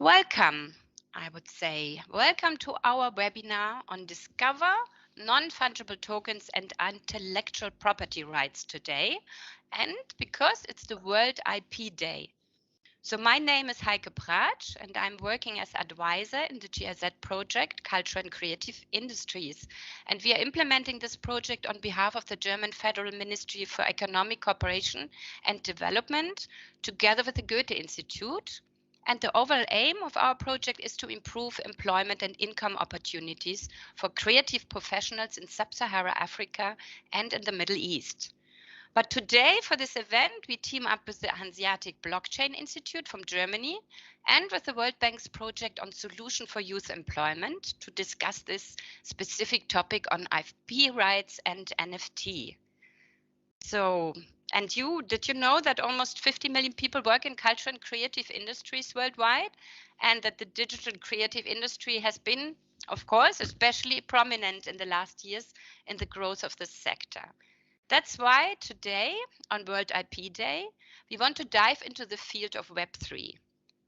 Welcome, I would say. Welcome to our webinar on Discover Non-Fungible Tokens and Intellectual Property Rights today, and because it's the World IP Day. So my name is Heike Pratsch, and I'm working as advisor in the GIZ project, Culture and Creative Industries. And we are implementing this project on behalf of the German Federal Ministry for Economic Cooperation and Development, together with the Goethe Institute. And the overall aim of our project is to improve employment and income opportunities for creative professionals in Sub-Saharan Africa and in the Middle East. But today, for this event, we team up with the Hanseatic Blockchain Institute from Germany and with the World Bank's project on Solution for Youth Employment to discuss this specific topic on IP rights and NFT. So, and did you know that almost 50 million people work in culture and creative industries worldwide, and that the digital and creative industry has been, of course, especially prominent in the last years in the growth of this sector? That's why today, on World IP Day, we want to dive into the field of Web3.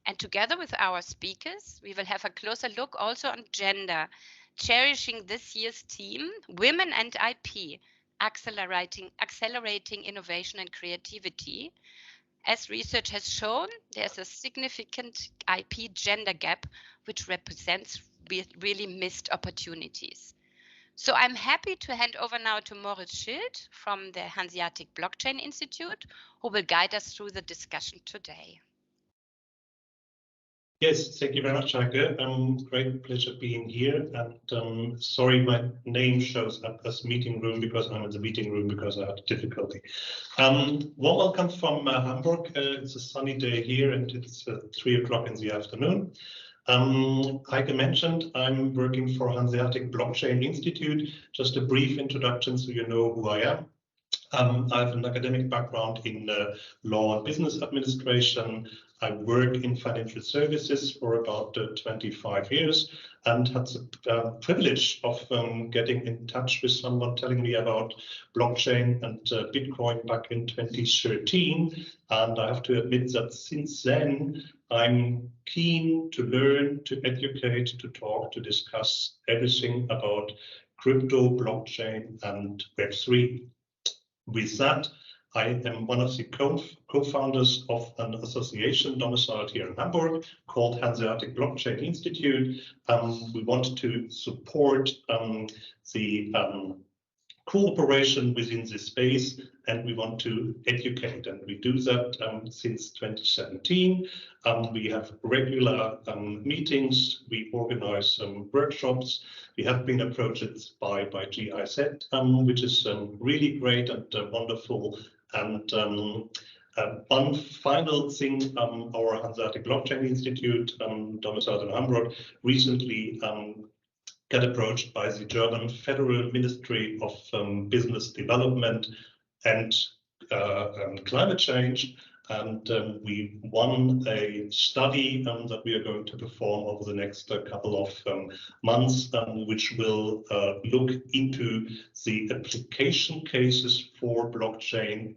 And together with our speakers, we will have a closer look also on gender, cherishing this year's theme, Women and IP, accelerating innovation and creativity. As research has shown, there's a significant IP gender gap, which represents really missed opportunities. So I'm happy to hand over now to Moritz Schild from the Hanseatic Blockchain Institute, who will guide us through the discussion today. Yes, thank you very much, Heike. Great pleasure being here. And sorry, my name shows up as meeting room because I'm in the meeting room because I had difficulty. Warm welcome from Hamburg. It's a sunny day here and it's 3 o'clock in the afternoon. Heike mentioned I'm working for Hanseatic Blockchain Institute. Just a brief introduction so you know who I am. I have an academic background in law and business administration. I work in financial services for about 25 years and had the privilege of getting in touch with someone telling me about blockchain and Bitcoin back in 2013. And I have to admit that since then, I'm keen to learn, to educate, to talk, to discuss everything about crypto, blockchain, and Web3. With that, I am one of the co-founders of an association domiciled here in Hamburg called Hanseatic Blockchain Institute. We want to support the cooperation within this space, and we want to educate, and we do that since 2017. We have regular meetings, we organize workshops. We have been approached by GIZ, which is really great and wonderful. And one final thing, our Hanseatic Blockchain Institute, domiciled in Hamburg, recently got approached by the German Federal Ministry of Business Development and Climate Change. And we won a study that we are going to perform over the next couple of months, which will look into the application cases for blockchain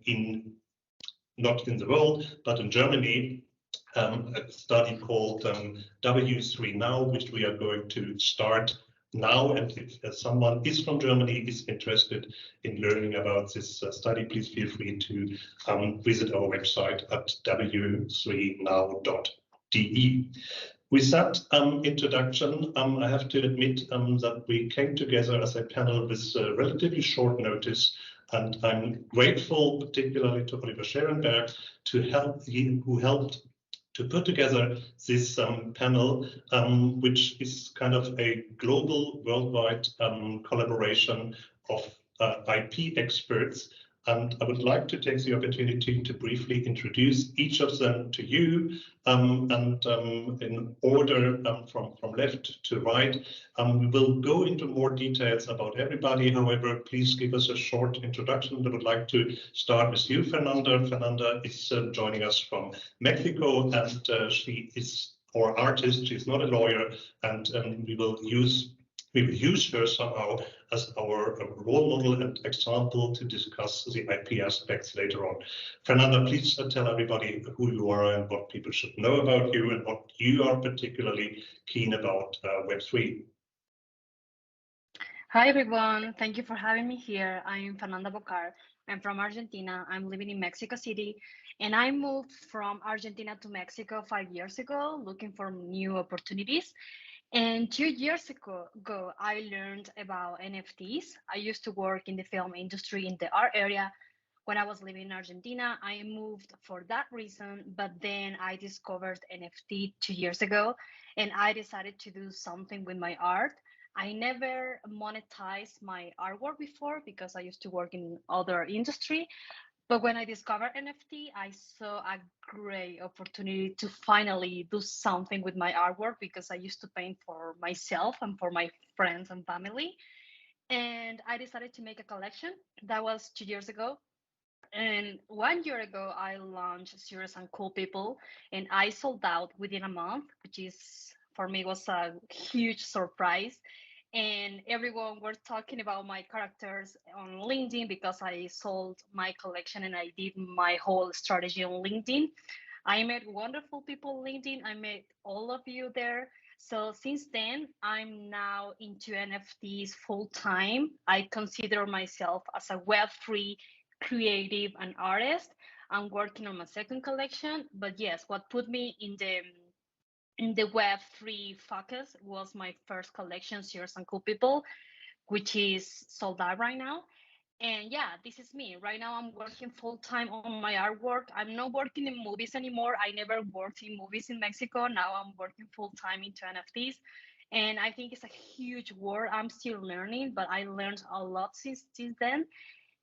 not in the world, but in Germany. A study called W3 Now, which we are going to start now. And if someone is from Germany, is interested in learning about this study, please feel free to visit our website at w3now.de. With that introduction, I have to admit that we came together as a panel with relatively short notice, and I'm grateful particularly to Oliver Scherenberg who helped to put together this panel, which is kind of a global, worldwide collaboration of IP experts. And I would like to take the opportunity to briefly introduce each of them to you, and in order from left to right. We will go into more details about everybody. However, please give us a short introduction. I would like to start with you, Fernanda. Fernanda is joining us from Mexico, and she is our artist. She's not a lawyer, and we will use we will use her somehow as our role model and example to discuss the IP aspects later on. Fernanda, please tell everybody who you are and what people should know about you and what you are particularly keen about Web3. Hi, everyone. Thank you for having me here. I'm Fernanda Boccard. I'm from Argentina. I'm living in Mexico City. And I moved from Argentina to Mexico 5 years ago, looking for new opportunities. And 2 years ago, I learned about NFTs. I used to work in the film industry in the art area. When I was living in Argentina, I moved for that reason, but then I discovered NFT 2 years ago, and I decided to do something with my art. I never monetized my artwork before because I used to work in other industry. But when I discovered NFT, I saw a great opportunity to finally do something with my artwork because I used to paint for myself and for my friends and family. And I decided to make a collection. That was 2 years ago. And 1 year ago, I launched Serious and Cool People, and I sold out within a month, which is for me was a huge surprise. And everyone were talking about my characters on LinkedIn because I sold my collection and I did my whole strategy on LinkedIn. I met wonderful people on LinkedIn. I met all of you there. So since then, I'm now into NFTs full time. I consider myself as a Web3 creative and artist. I'm working on my second collection, but yes, what put me in the Web3 focus was my first collection, Serious and Cool People, which is sold out right now. And yeah, this is me. Right now, I'm working full time on my artwork. I'm not working in movies anymore. I never worked in movies in Mexico. Now I'm working full time into NFTs. And I think it's a huge world. I'm still learning, but I learned a lot since then.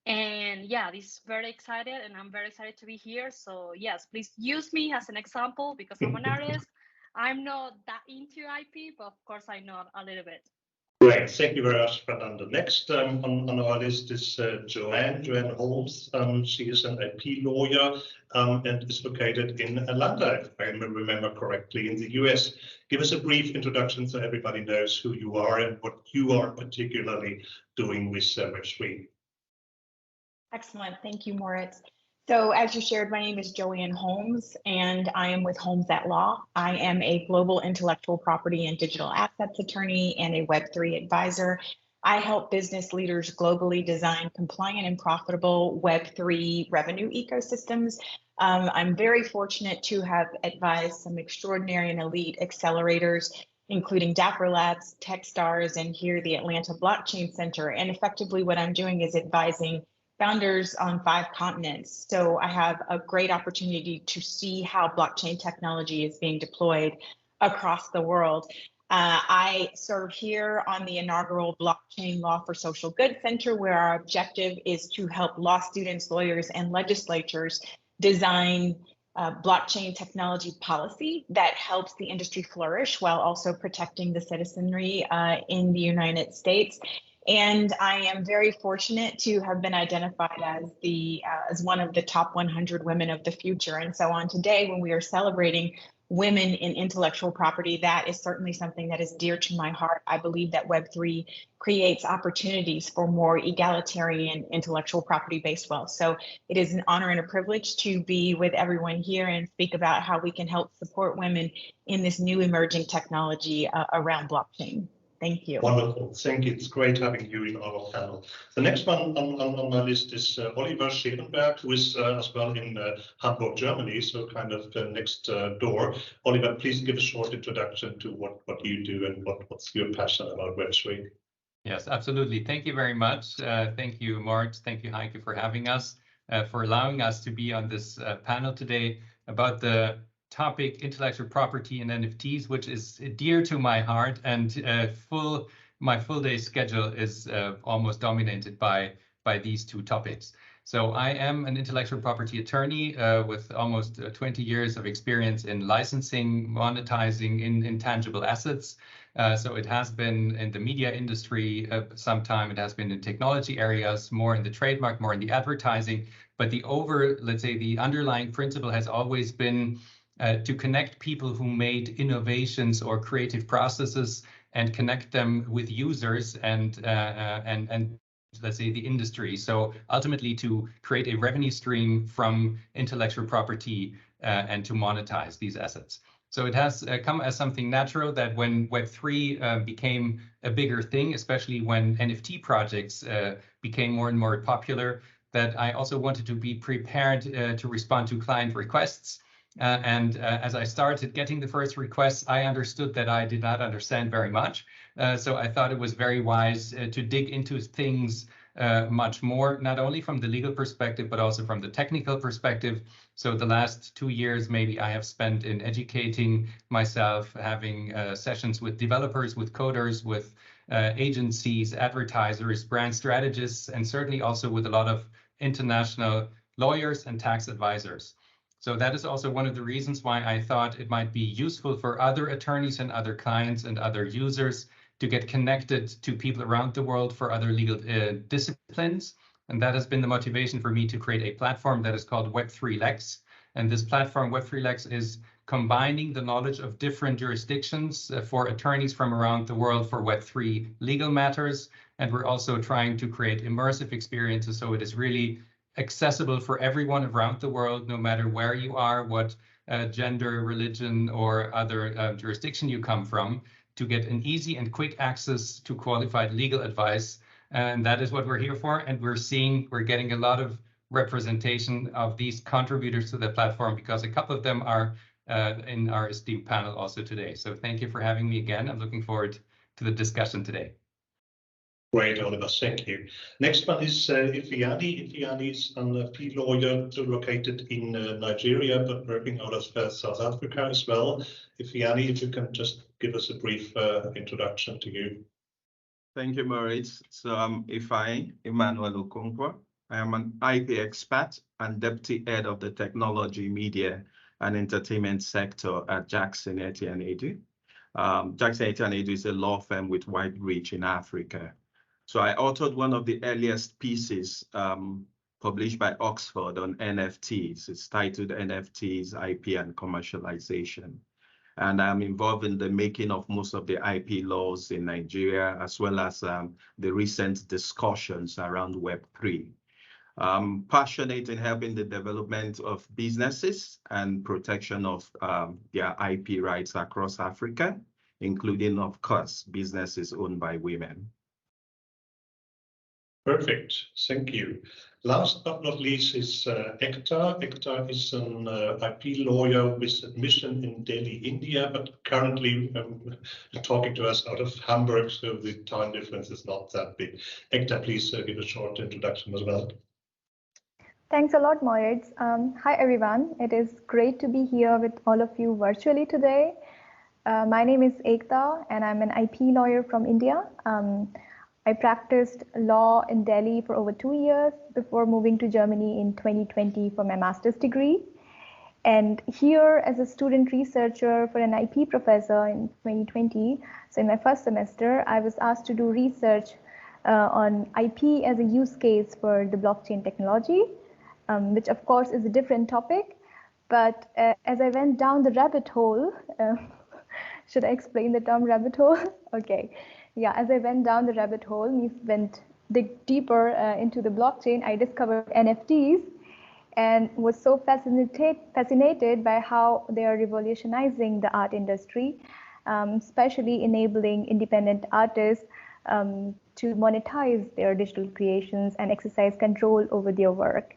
And yeah, this is very excited, and I'm very excited to be here. So yes, please use me as an example because I'm an artist. I'm not that into IP, but of course I know a little bit. Great, thank you very much, Fernanda. Next on our list is JoAnn Holmes. She is an IP lawyer and is located in Atlanta, if I remember correctly, in the US. Give us a brief introduction so everybody knows who you are and what you are particularly doing with Web3. Excellent. Thank you, Moritz. So as you shared, my name is JoAnn Holmes, and I am with Holmes at Law. I am a global intellectual property and digital assets attorney and a Web3 advisor. I help business leaders globally design compliant and profitable Web3 revenue ecosystems. I'm very fortunate to have advised some extraordinary and elite accelerators, including Dapper Labs, Techstars, and here the Atlanta Blockchain Center. And effectively what I'm doing is advising founders on 5 continents. So I have a great opportunity to see how blockchain technology is being deployed across the world. I serve here on the inaugural Blockchain Law for Social Good Center, where our objective is to help law students, lawyers, and legislatures design blockchain technology policy that helps the industry flourish while also protecting the citizenry in the United States. And I am very fortunate to have been identified as one of the top 100 women of the future. And so on today, when we are celebrating women in intellectual property, that is certainly something that is dear to my heart. I believe that Web3 creates opportunities for more egalitarian intellectual property-based wealth. So it is an honor and a privilege to be with everyone here and speak about how we can help support women in this new emerging technology around blockchain. Thank you. Wonderful. Thank you. It's great having you in our panel. The next one on my list is Oliver Scherenberg, who is as well in Hamburg, Germany, so kind of next door. Oliver, please give a short introduction to what you do and what's your passion about Web3. Yes, absolutely. Thank you very much. Thank you, Mart. Thank you, Heike, for having us, for allowing us to be on this panel today about the topic intellectual property and NFTs, which is dear to my heart, and my full day schedule is almost dominated by these 2 topics. So I am an intellectual property attorney with almost 20 years of experience in licensing, monetizing intangible assets. So it has been in the media industry some time. It has been in technology areas, more in the trademark, more in the advertising. But let's say the underlying principle has always been to connect people who made innovations or creative processes and connect them with users and let's say the industry. So ultimately to create a revenue stream from intellectual property and to monetize these assets. So it has come as something natural that when Web3 became a bigger thing, especially when NFT projects became more and more popular, that I also wanted to be prepared to respond to client requests. As I started getting the first requests, I understood that I did not understand very much. So I thought it was very wise to dig into things much more, not only from the legal perspective, but also from the technical perspective. So the last 2 years, maybe I have spent in educating myself, having sessions with developers, with coders, with agencies, advertisers, brand strategists, and certainly also with a lot of international lawyers and tax advisors. So that is also one of the reasons why I thought it might be useful for other attorneys and other clients and other users to get connected to people around the world for other legal disciplines. And that has been the motivation for me to create a platform that is called Web3 Lex. And this platform, Web3 Lex, is combining the knowledge of different jurisdictions for attorneys from around the world for Web3 legal matters. And we're also trying to create immersive experiences so it is really accessible for everyone around the world, no matter where you are, what gender, religion, or other jurisdiction you come from, to get an easy and quick access to qualified legal advice. And that is what we're here for. And we're getting a lot of representation of these contributors to the platform because a couple of them are in our esteemed panel also today. So thank you for having me again. I'm looking forward to the discussion today. Great, Oliver, thank you. Next one is Ifeanyi. Ifeanyi is an IP lawyer located in Nigeria, but working out of South Africa as well. Ifeanyi, if you can just give us a brief introduction to you. Thank you, Moritz. So I'm Ifeanyi Emmanuel Okonkwo. I am an IP expert and deputy head of the technology, media, and entertainment sector at Jackson Edu. Jackson Edu is a law firm with wide reach in Africa. So I authored one of the earliest pieces published by Oxford on NFTs. It's titled NFTs, IP, and Commercialization. And I'm involved in the making of most of the IP laws in Nigeria, as well as the recent discussions around Web3. I'm passionate in helping the development of businesses and protection of their IP rights across Africa, including, of course, businesses owned by women. Perfect, thank you. Last but not least is Ekta. Ekta is an IP lawyer with admission in Delhi, India, but currently talking to us out of Hamburg, so the time difference is not that big. Ekta, please give a short introduction as well. Thanks a lot, Moritz. Hi, everyone. It is great to be here with all of you virtually today. My name is Ekta, and I'm an IP lawyer from India. I practiced law in Delhi for over 2 years before moving to Germany in 2020 for my master's degree. And here as a student researcher for an IP professor in 2020, so in my first semester, I was asked to do research on IP as a use case for the blockchain technology, which of course is a different topic. But as I went down the rabbit hole, should I explain the term rabbit hole? Okay. Yeah, as I went down the rabbit hole, dig deeper into the blockchain, I discovered NFTs and was so fascinated by how they are revolutionizing the art industry, especially enabling independent artists to monetize their digital creations and exercise control over their work.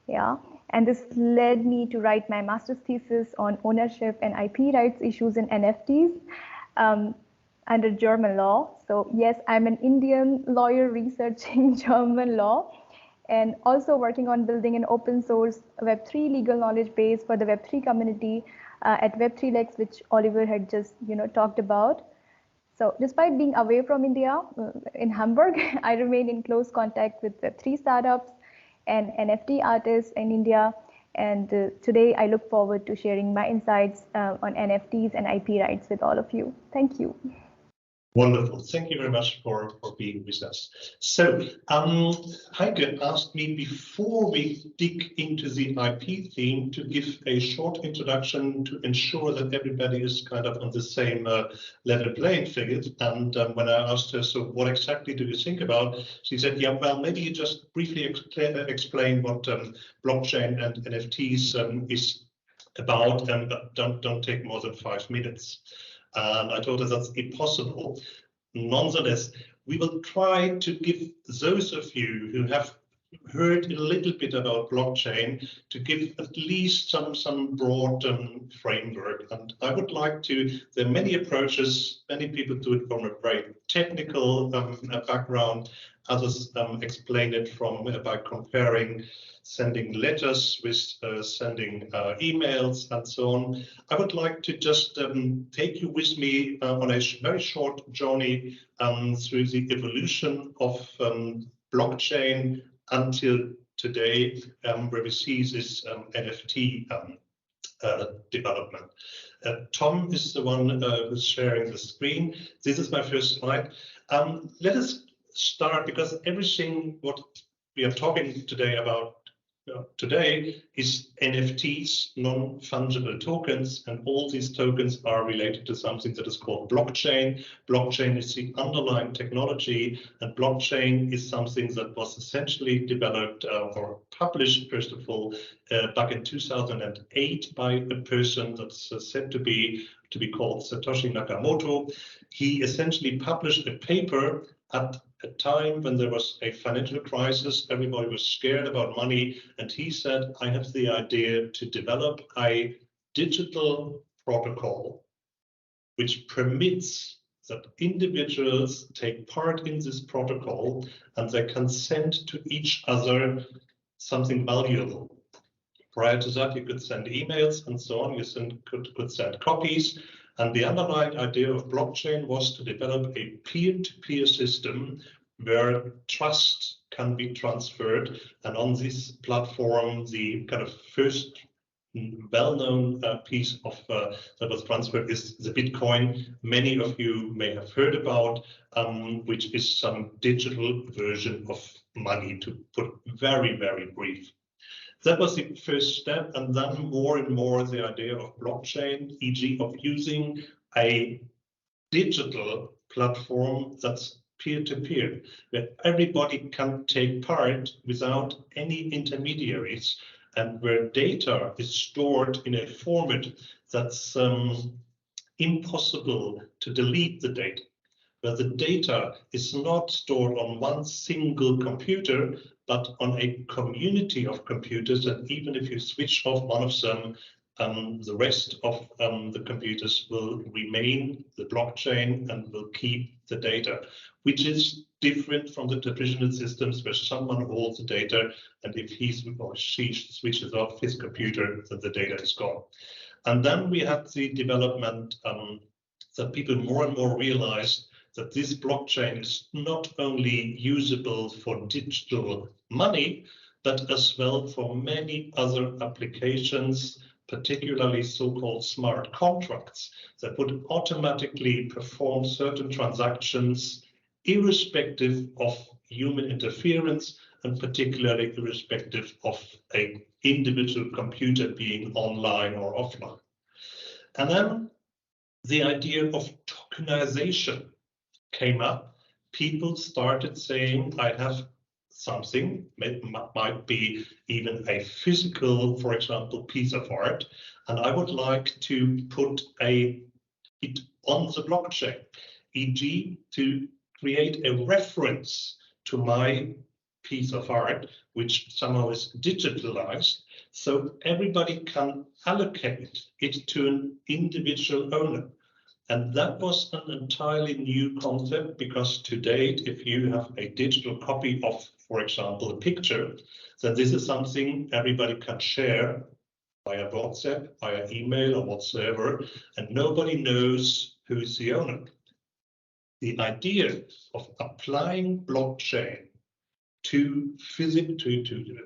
Yeah, and this led me to write my master's thesis on ownership and IP rights issues in NFTs. Under German law. So yes, I'm an Indian lawyer researching German law and also working on building an open source Web3 legal knowledge base for the Web3 community at Web3 Lex, which Oliver had just talked about. So despite being away from India in Hamburg, I remain in close contact with Web3 startups and NFT artists in India. And today I look forward to sharing my insights on NFTs and IP rights with all of you. Thank you. Wonderful. Thank you very much for being with us. So, Heike asked me before we dig into the IP theme to give a short introduction to ensure that everybody is kind of on the same level playing field. And when I asked her, so what exactly do you think about? She said, yeah, well, maybe you just briefly explain what blockchain and NFTs is about, and don't take more than 5 minutes. And I told her that's impossible. Nonetheless, we will try to give those of you who have heard a little bit about blockchain to give at least some broad framework. And I would like to, there are many approaches, many people do it from a very technical background, others explain it from by comparing sending letters with sending emails and so on. I would like to just take you with me on a very short journey through the evolution of blockchain until today, where we see this NFT development. Tom is the one who's sharing the screen. This is my first slide. Let us start, because everything what we are talking today about today is NFTs, non-fungible tokens, and all these tokens are related to something that is called blockchain. Blockchain is the underlying technology, and blockchain is something that was essentially developed or published, first of all, back in 2008 by a person that's said to be called Satoshi Nakamoto. He essentially published a paper at a time when there was a financial crisis, everybody was scared about money, and he said, I have the idea to develop a digital protocol which permits that individuals take part in this protocol and they can send to each other something valuable. Prior to that, you could send emails and so on, you could send copies. And the underlying idea of blockchain was to develop a peer-to-peer system where trust can be transferred. And on this platform, the kind of first well-known piece of that was transferred is the Bitcoin. Many of you may have heard about, which is some digital version of money, to put very, very brief. That was the first step, and then more and more the idea of blockchain, e.g. of using a digital platform that's peer-to-peer, where everybody can take part without any intermediaries, and where data is stored in a format that's impossible to delete the data, where the data is not stored on one single computer, but on a community of computers, and even if you switch off one of them, the rest of the computers will remain the blockchain and will keep the data, which is different from the traditional systems where someone holds the data, and if he or she switches off his computer, then the data is gone. And then we had the development that people more and more realized that this blockchain is not only usable for digital money, but as well for many other applications, particularly so-called smart contracts that would automatically perform certain transactions irrespective of human interference, and particularly irrespective of an individual computer being online or offline. And then the idea of tokenization came up. People started saying, I have something, might be even a physical, for example, piece of art, and I would like to put it on the blockchain, e.g. to create a reference to my piece of art, which somehow is digitalized, so everybody can allocate it to an individual owner. And that was an entirely new concept, because to date, if you have a digital copy of, for example, a picture, then this is something everybody can share via WhatsApp, via email or whatsoever, and nobody knows who is the owner. The idea of applying blockchain to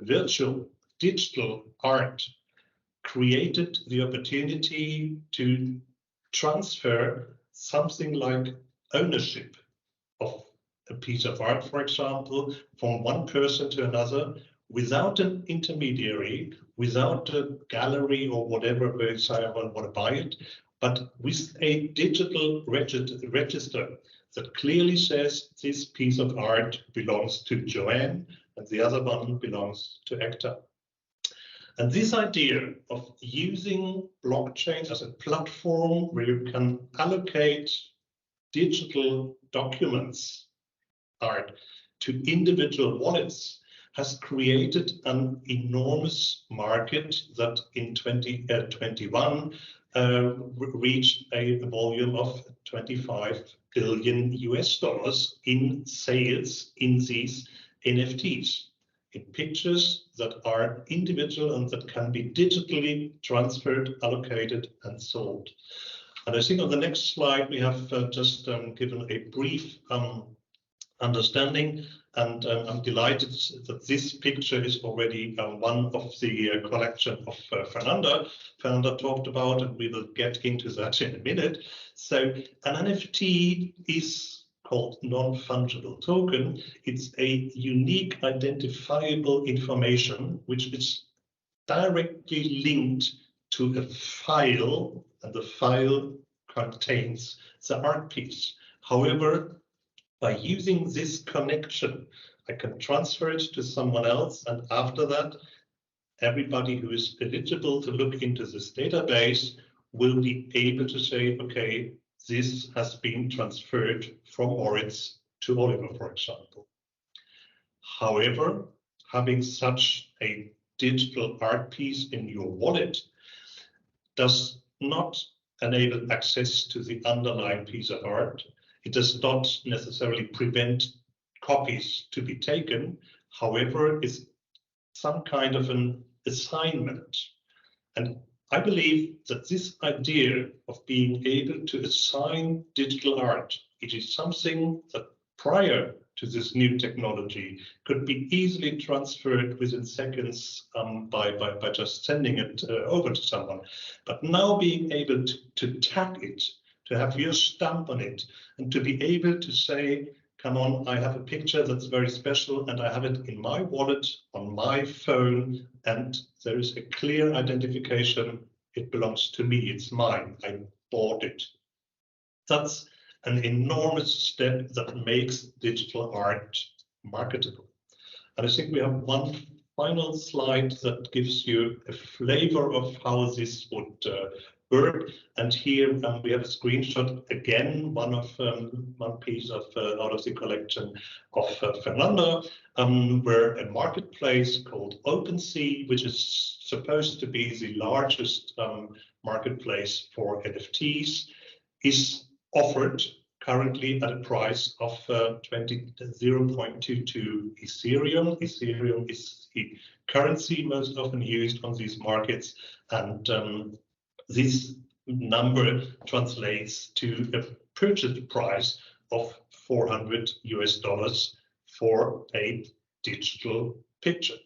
virtual digital art created the opportunity to transfer something like ownership of a piece of art, for example, from one person to another, without an intermediary, without a gallery or whatever where someone want to buy it, but with a digital register that clearly says this piece of art belongs to JoAnn and the other one belongs to Ekta. And this idea of using blockchain as a platform where you can allocate digital documents, art, to individual wallets has created an enormous market that in 2021 reached a volume of 25 billion US dollars in sales in these NFTs, in pictures that are individual and that can be digitally transferred, allocated, and sold. And I think on the next slide, we have just given a brief understanding, and I'm delighted that this picture is already one of the collection of Fernanda talked about, and we will get into that in a minute. So an NFT is called non-fungible token. It's a unique identifiable information which is directly linked to a file, and the file contains the art piece. However, by using this connection, I can transfer it to someone else, and after that, everybody who is eligible to look into this database will be able to say, okay, this has been transferred from Moritz to Oliver, for example. However, having such a digital art piece in your wallet does not enable access to the underlying piece of art. It does not necessarily prevent copies to be taken. However, it's some kind of an assignment. And I believe that this idea of being able to assign digital art, it is something that prior to this new technology could be easily transferred within seconds by just sending it over to someone. But now being able to tag it, to have your stamp on it, and to be able to say, come on, I have a picture that's very special and I have it in my wallet, on my phone, and there is a clear identification. It belongs to me, it's mine, I bought it. That's an enormous step that makes digital art marketable. And I think we have one final slide that gives you a flavor of how this would work. And here we have a screenshot again, one piece of out of the collection of Fernanda, where a marketplace called OpenSea, which is supposed to be the largest marketplace for NFTs, is offered currently at a price of 0.22 Ethereum. Ethereum is the currency most often used on these markets, and this number translates to a purchase price of $400 US for a digital picture.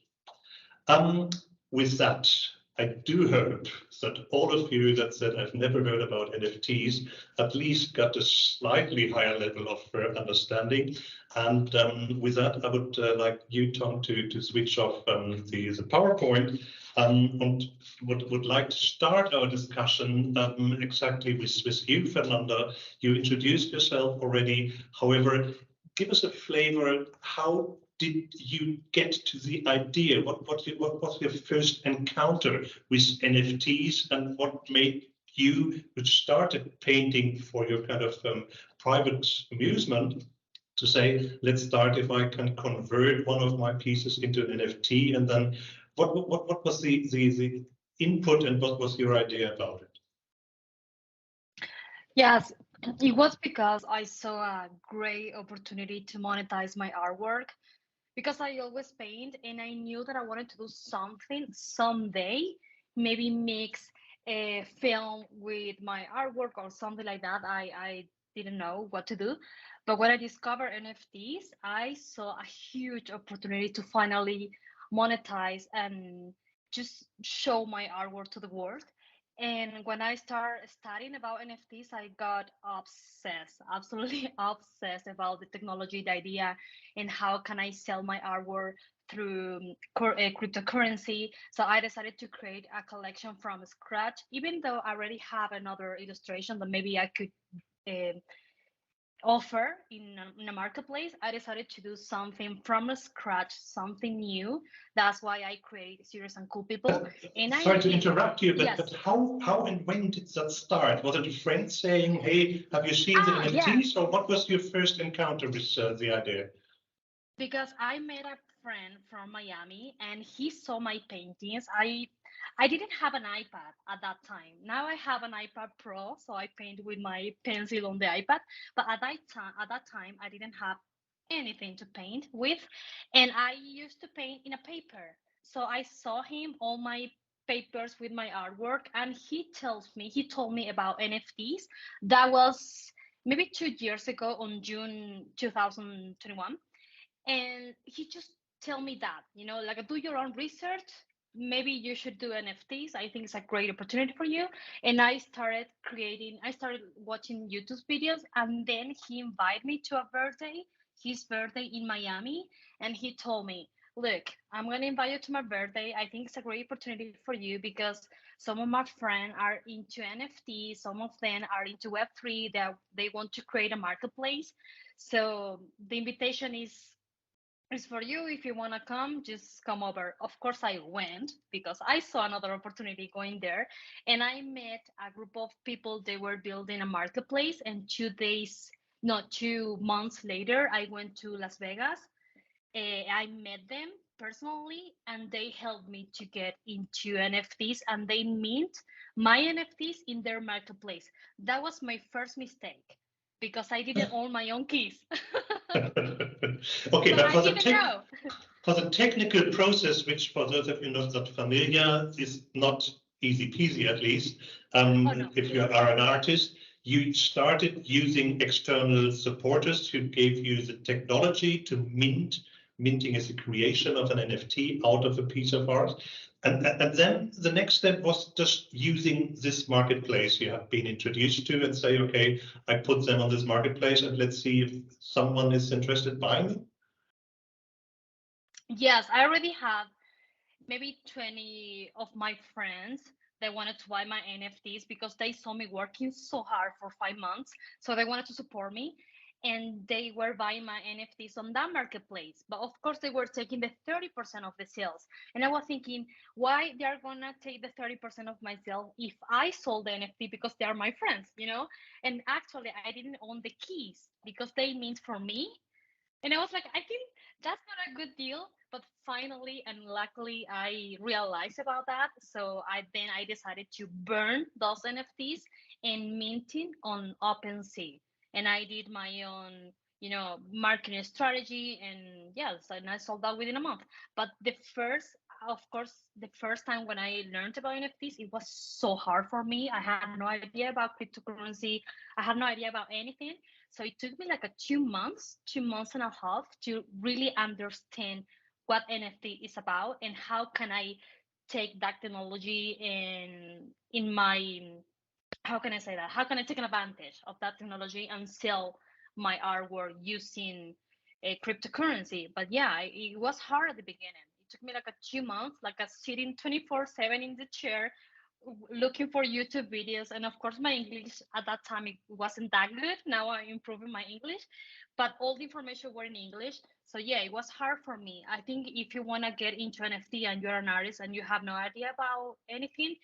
With that, I do hope that all of you that said I've never heard about NFTs at least got a slightly higher level of understanding. And with that, I would like you, Tom, to switch off the PowerPoint, and would like to start our discussion exactly with you, Fernanda. You introduced yourself already. However, give us a flavor. How did you get to the idea? What was your first encounter with NFTs, and what made you, which started painting for your kind of private amusement, to say, let's start if I can convert one of my pieces into an NFT? And then what was the input, and what was your idea about it? Yes, it was because I saw a great opportunity to monetize my artwork, because I always paint and I knew that I wanted to do something someday, maybe mix a film with my artwork or something like that. I didn't know what to do. But when I discovered NFTs, I saw a huge opportunity to finally monetize and just show my artwork to the world. And when I started studying about NFTs, I got obsessed, absolutely obsessed about the technology, the idea, and how can I sell my artwork through cryptocurrency. So I decided to create a collection from scratch, even though I already have another illustration that maybe I could offer in a marketplace. I decided to do something from scratch, something new. That's why I create Serious and Cool People. And sorry to interrupt you, but, yes. but how and when did that start? Was it a friend saying, hey, have you seen the NFTs? Or what was your first encounter with the idea? Because I met a friend from Miami and he saw my paintings. I didn't have an iPad at that time. Now I have an iPad Pro, so I paint with my pencil on the iPad. But at that time, I didn't have anything to paint with, and I used to paint in a paper. So I saw him all my papers with my artwork, and he told me about NFTs. That was maybe 2 years ago on June 2021, and he just tell me that, like, do your own research, maybe you should do NFTs. I think it's a great opportunity for you. And I started watching YouTube videos, and then he invited me to his birthday in Miami, and he told me, look, I'm going to invite you to my birthday. I think it's a great opportunity for you because some of my friends are into NFTs, some of them are into Web3, that they want to create a marketplace. So the invitation is for you. If you want to come, just come over. Of course, I went because I saw another opportunity going there, and I met a group of people. They were building a marketplace, and 2 months later, I went to Las Vegas. I met them personally, and they helped me to get into NFTs, and they mint my NFTs in their marketplace. That was my first mistake because I didn't own my own keys. Okay, but for the technical process, which for those of you not familiar, is not easy peasy, at least. No. If you are an artist, you started using external supporters who gave you the technology to mint. Minting is the creation of an NFT out of a piece of art. And then the next step was just using this marketplace you have been introduced to and say, okay, I put them on this marketplace and let's see if someone is interested in buying them. Yes, I already have maybe 20 of my friends that wanted to buy my NFTs because they saw me working so hard for 5 months. So they wanted to support me. And they were buying my NFTs on that marketplace. But of course, they were taking the 30% of the sales. And I was thinking, why they're going to take the 30% of my sale if I sold the NFT because they are my friends, And actually, I didn't own the keys because they mint for me. And I was like, I think that's not a good deal. But finally and luckily, I realized about that. So I decided to burn those NFTs and minting on OpenSea. And I did my own, marketing strategy, and yes, and I sold out within a month. But the first time when I learned about NFTs, it was so hard for me. I had no idea about cryptocurrency. I had no idea about anything. So it took me like 2 months and a half to really understand what NFT is about and how can I take that technology in my, how can I say that? How can I take an advantage of that technology and sell my artwork using a cryptocurrency? But yeah, it was hard at the beginning. It took me like 2 months, sitting 24/7 in the chair, looking for YouTube videos. And of course, my English at that time, it wasn't that good. Now I'm improving my English, but all the information were in English. So yeah, it was hard for me. I think if you want to get into NFT and you're an artist and you have no idea about anything,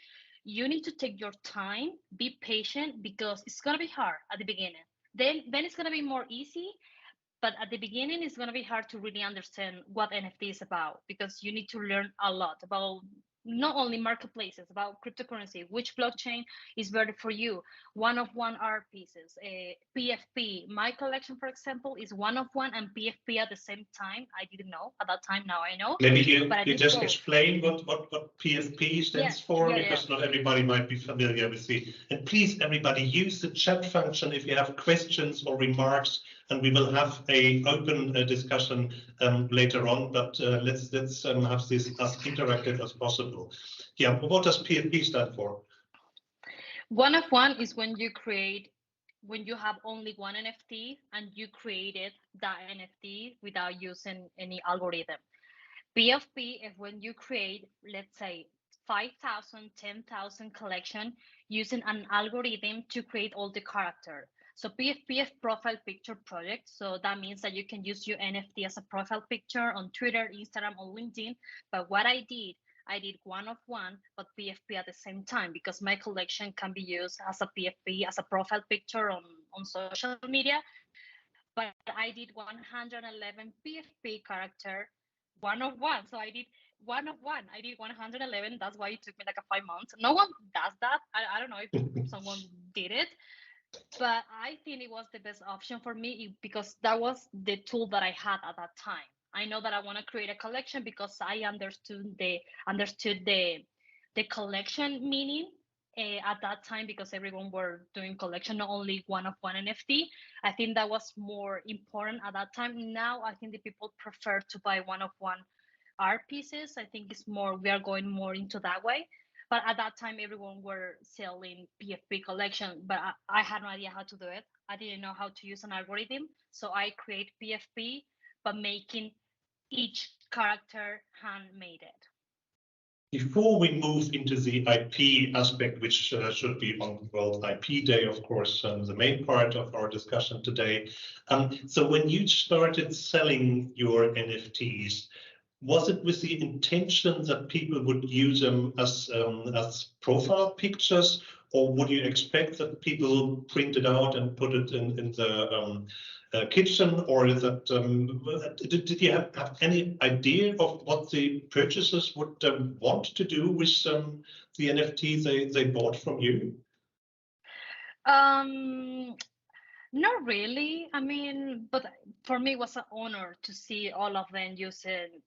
you need to take your time, be patient, because it's going to be hard at the beginning. Then it's going to be more easy. But at the beginning, it's going to be hard to really understand what NFT is about, because you need to learn a lot about not only marketplaces, about cryptocurrency, which blockchain is better for you, one-of-one art pieces, PFP. My collection, for example, is one-of-one and PFP at the same time. I didn't know at that time. Now I know. Maybe you just explain what PFP stands for, because not everybody might be familiar with the. And please, everybody, use the chat function if you have questions or remarks, and we will have a open discussion later on. But let's have this as interactive as possible. Yeah, what does PFP stand for? One of one is when you have only one NFT and you created that NFT without using any algorithm. PFP is when you create, let's say, 5,000, 10,000 collection using an algorithm to create all the character. So PFP is profile picture project. So that means that you can use your NFT as a profile picture on Twitter, Instagram, or LinkedIn. But what I did one of one, but PFP at the same time, because my collection can be used as a PFP, as a profile picture on social media. But I did 111 PFP character, one of one. So I did one of one. I did 111. That's why it took me like 5 months. No one does that. I don't know if someone did it, but I think it was the best option for me because that was the tool that I had at that time. I know that I want to create a collection because I understood the collection meaning at that time, because everyone were doing collection, not only one of one NFT. I think that was more important at that time. Now I think the people prefer to buy one of one art pieces. I think it's more, we are going more into that way. But at that time, everyone were selling PFP collection, but I had no idea how to do it. I didn't know how to use an algorithm. So I create PFP, but making each character handmade it. Before we move into the IP aspect, which should be on World IP Day, of course, the main part of our discussion today. So when you started selling your NFTs, was it with the intention that people would use them as profile pictures, or would you expect that people print it out and put it in the kitchen, or is that did you have any idea of what the purchasers would want to do with the NFT they bought from you? Not really. I mean, but for me, it was an honor to see all of them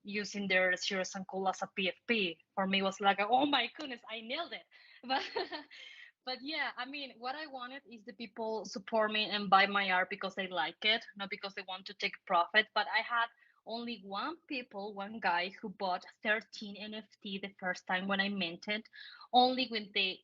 using their Serious and Cool as a PFP. For me, it was like, oh my goodness, I nailed it. But but yeah, I mean, what I wanted is the people support me and buy my art because they like it, not because they want to take profit. But I had only one guy who bought 13 NFT the first time when I minted, only with the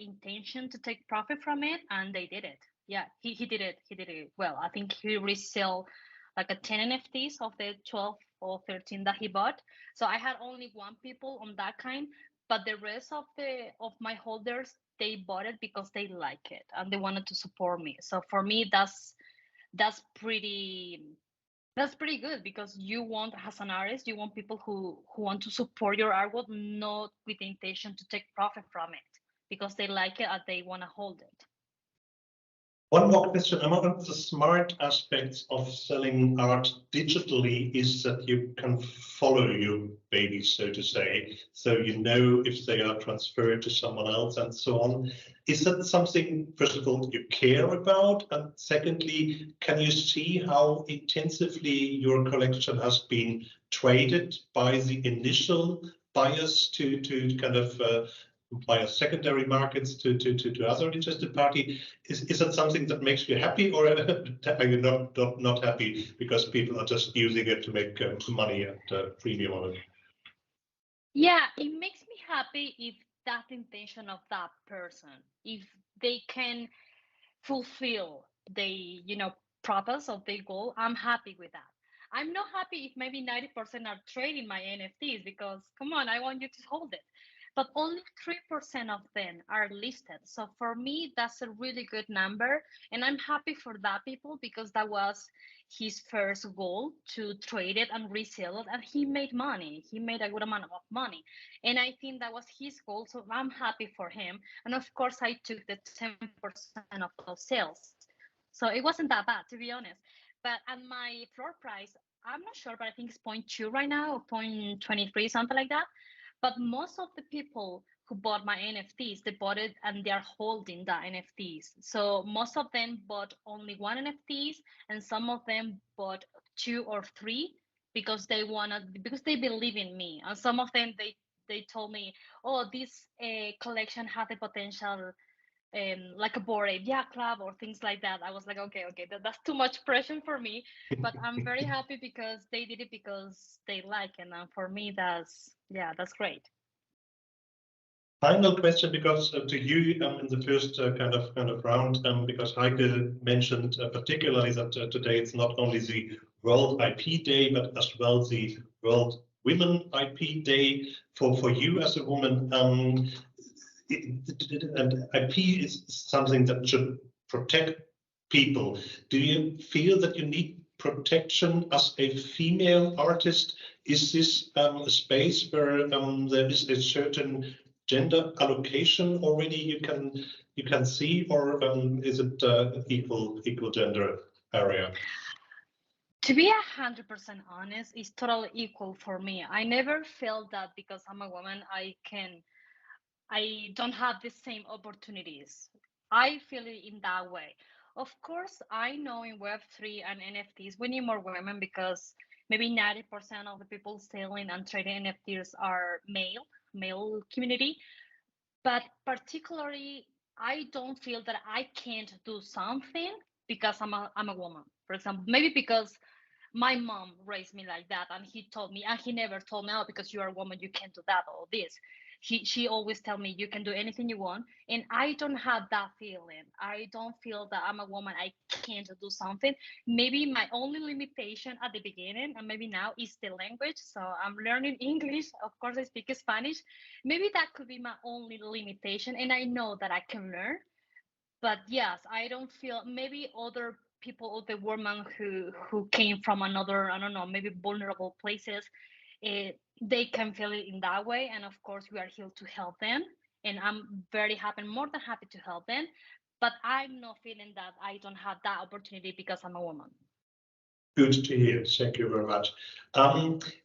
intention to take profit from it, and they did it. Yeah, he did it well. I think he resell like a 10 NFTs of the 12 or 13 that he bought. So I had only one people on that kind, but the rest of my holders, they bought it because they like it and they wanted to support me. So for me, that's pretty good, because you want, as an artist, you want people who want to support your artwork, not with the intention to take profit from it, because they like it and they want to hold it. One more question. One of the smart aspects of selling art digitally is that you can follow your babies, so to say, so you know if they are transferred to someone else and so on. Is that something, first of all, you care about? And secondly, can you see how intensively your collection has been traded by the initial buyers to kind of via secondary markets to other interested party? Is that something that makes you happy, or are you not happy because people are just using it to make money and premium on it? Yeah, it makes me happy if that intention of that person, if they can fulfill the purpose of their goal, I'm happy with that. I'm not happy if maybe 90% are trading my NFTs, because come on, I want you to hold it. But only 3% of them are listed. So for me, that's a really good number. And I'm happy for that people, because that was his first goal, to trade it and resell it. And he made money. He made a good amount of money. And I think that was his goal. So I'm happy for him. And of course, I took the 10% of those sales. So it wasn't that bad, to be honest. But at my floor price, I'm not sure, but I think it's 0.2 right now, or 0.23, something like that. But most of the people who bought my NFTs, they bought it and they're holding the NFTs. So most of them bought only one NFTs, and some of them bought 2 or 3 because they believe in me. And some of them, they told me, oh, this collection has the potential, like a Bored Ape Yacht Club or things like that. I was like, okay, that's too much pressure for me. But I'm very happy because they did it because they like it. And for me, that's great. Final question, because to you in the first kind of round, because Heike mentioned particularly that today it's not only the World IP Day, but as well the World Women IP Day for you as a woman. And IP is something that should protect people. Do you feel that you need protection as a female artist? Is this a space where there is a certain gender allocation already you can see, or is it equal gender area? To be 100% honest, it's totally equal for me. I never felt that because I'm a woman, I don't have the same opportunities. I feel it in that way. Of course, I know in Web3 and NFTs, we need more women because maybe 90% of the people selling and trading NFTs are male community. But particularly, I don't feel that I can't do something because I'm a woman. For example, maybe because my mom raised me like that, and he told me, and he never told me, oh, because you are a woman, you can't do that or this. She always tell me you can do anything you want, and I don't have that feeling. I don't feel that I'm a woman, I can't do something. Maybe my only limitation at the beginning and maybe now is the language. So I'm learning English. Of course, I speak Spanish. Maybe that could be my only limitation, and I know that I can learn. But yes, I don't feel, maybe other people, the women who came from another, I don't know, maybe vulnerable places, they can feel it in that way. And of course, we are here to help them. And I'm very happy, more than happy to help them. But I'm not feeling that I don't have that opportunity because I'm a woman. Good to hear. Thank you very much.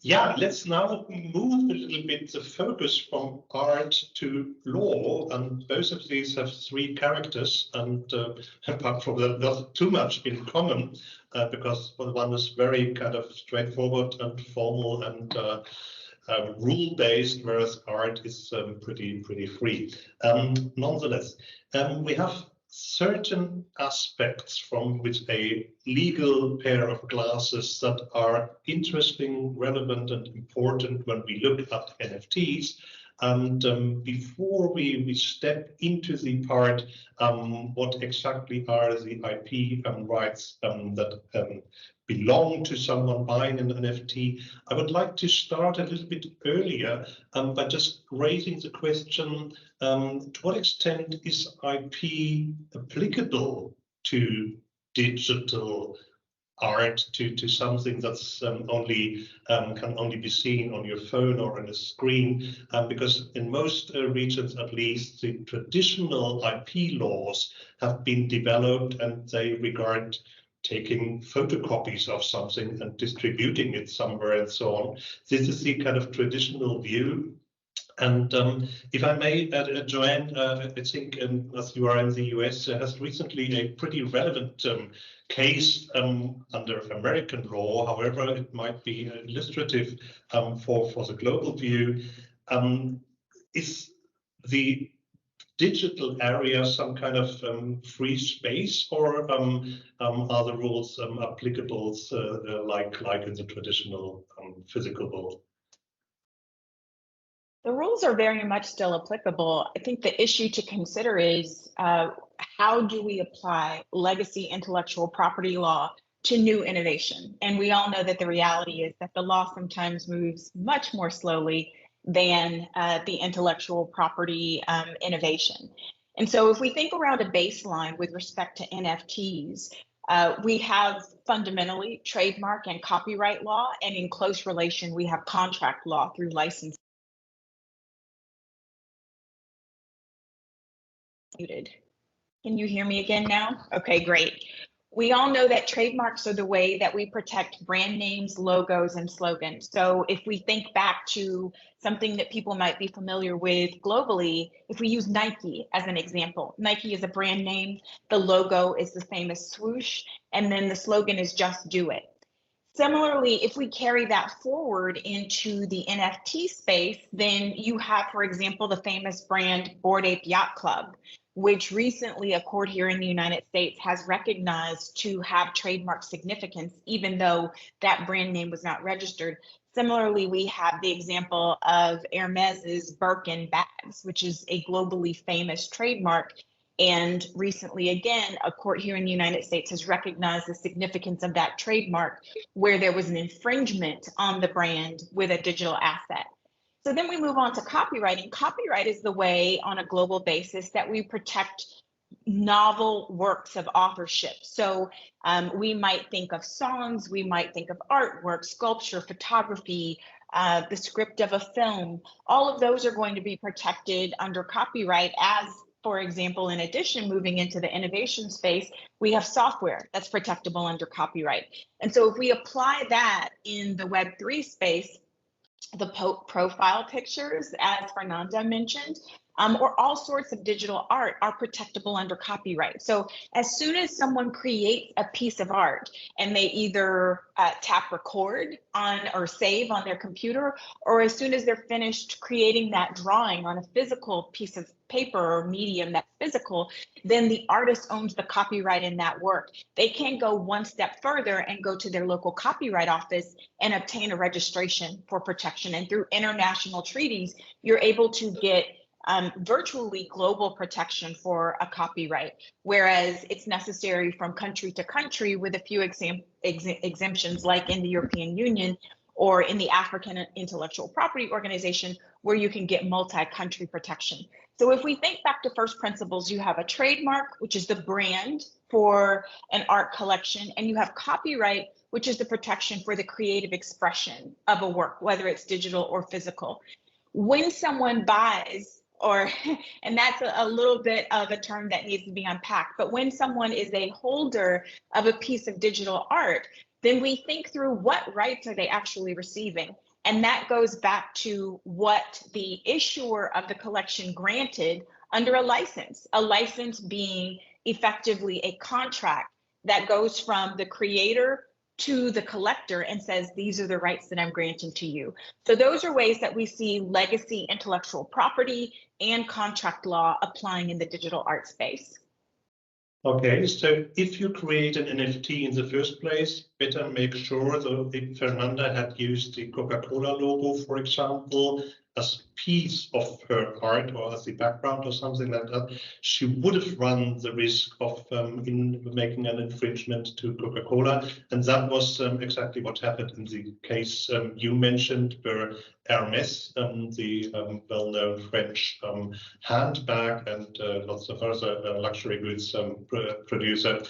Yeah, let's now move a little bit the focus from art to law, and both of these have three characters, and apart from that, not too much in common, because one is very kind of straightforward and formal and rule-based, whereas art is pretty free. Nonetheless, we have certain aspects from which a legal pair of glasses that are interesting, relevant, and important when we look at NFTs. And before we step into the part, what exactly are the IP rights that belong to someone buying an NFT, I would like to start a little bit earlier by just raising the question, to what extent is IP applicable to digital art, to something that's can only be seen on your phone or on a screen, because in most regions, at least, the traditional IP laws have been developed and they regard taking photocopies of something and distributing it somewhere and so on. This is the kind of traditional view. And if I may, JoAnn, I think as you are in the US, has recently a pretty relevant case under American law. However, it might be illustrative for the global view. Is the digital area some kind of free space, or are the rules applicable like in the traditional physical world? The rules are very much still applicable. I think the issue to consider is how do we apply legacy intellectual property law to new innovation? And we all know that the reality is that the law sometimes moves much more slowly than the intellectual property innovation. And so if we think around a baseline with respect to NFTs, we have fundamentally trademark and copyright law, and in close relation, we have contract law through licensing. Can you hear me again now? Okay, great. We all know that trademarks are the way that we protect brand names, logos, and slogans. So if we think back to something that people might be familiar with globally, if we use Nike as an example, Nike is a brand name, the logo is the famous swoosh, and then the slogan is just do it. Similarly, if we carry that forward into the NFT space, then you have, for example, the famous brand Bored Ape Yacht Club, which recently a court here in the United States has recognized to have trademark significance, even though that brand name was not registered. Similarly, we have the example of Hermes's Birkin bags, which is a globally famous trademark. And recently, again, a court here in the United States has recognized the significance of that trademark where there was an infringement on the brand with a digital asset. So then we move on to copywriting. Copyright is the way on a global basis that we protect novel works of authorship. So we might think of songs, we might think of artwork, sculpture, photography, the script of a film. All of those are going to be protected under copyright as, for example, in addition, moving into the innovation space, we have software that's protectable under copyright. And so if we apply that in the Web3 space, the profile pictures, as Fernanda mentioned, or all sorts of digital art are protectable under copyright. So as soon as someone creates a piece of art and they either tap record on or save on their computer, or as soon as they're finished creating that drawing on a physical piece of paper or medium that's physical, then the artist owns the copyright in that work. They can go one step further and go to their local copyright office and obtain a registration for protection. And through international treaties, you're able to get virtually global protection for a copyright, whereas it's necessary from country to country with a few exemptions, like in the European Union or in the African Intellectual Property Organization, where you can get multi-country protection. So if we think back to first principles, you have a trademark, which is the brand for an art collection, and you have copyright, which is the protection for the creative expression of a work, whether it's digital or physical. When someone buys, and that's a little bit of a term that needs to be unpacked, but when someone is a holder of a piece of digital art, then we think through what rights are they actually receiving. And that goes back to what the issuer of the collection granted under a license being effectively a contract that goes from the creator to the collector and says, these are the rights that I'm granting to you. So those are ways that we see legacy intellectual property and contract law applying in the digital art space. Okay, so if you create an NFT in the first place, better make sure that if Fernanda had used the Coca-Cola logo, for example, as a piece of her art or as the background or something like that, she would have run the risk of in making an infringement to Coca-Cola. And that was exactly what happened in the case you mentioned, where Hermes, the well-known French handbag and lots of other luxury goods producer,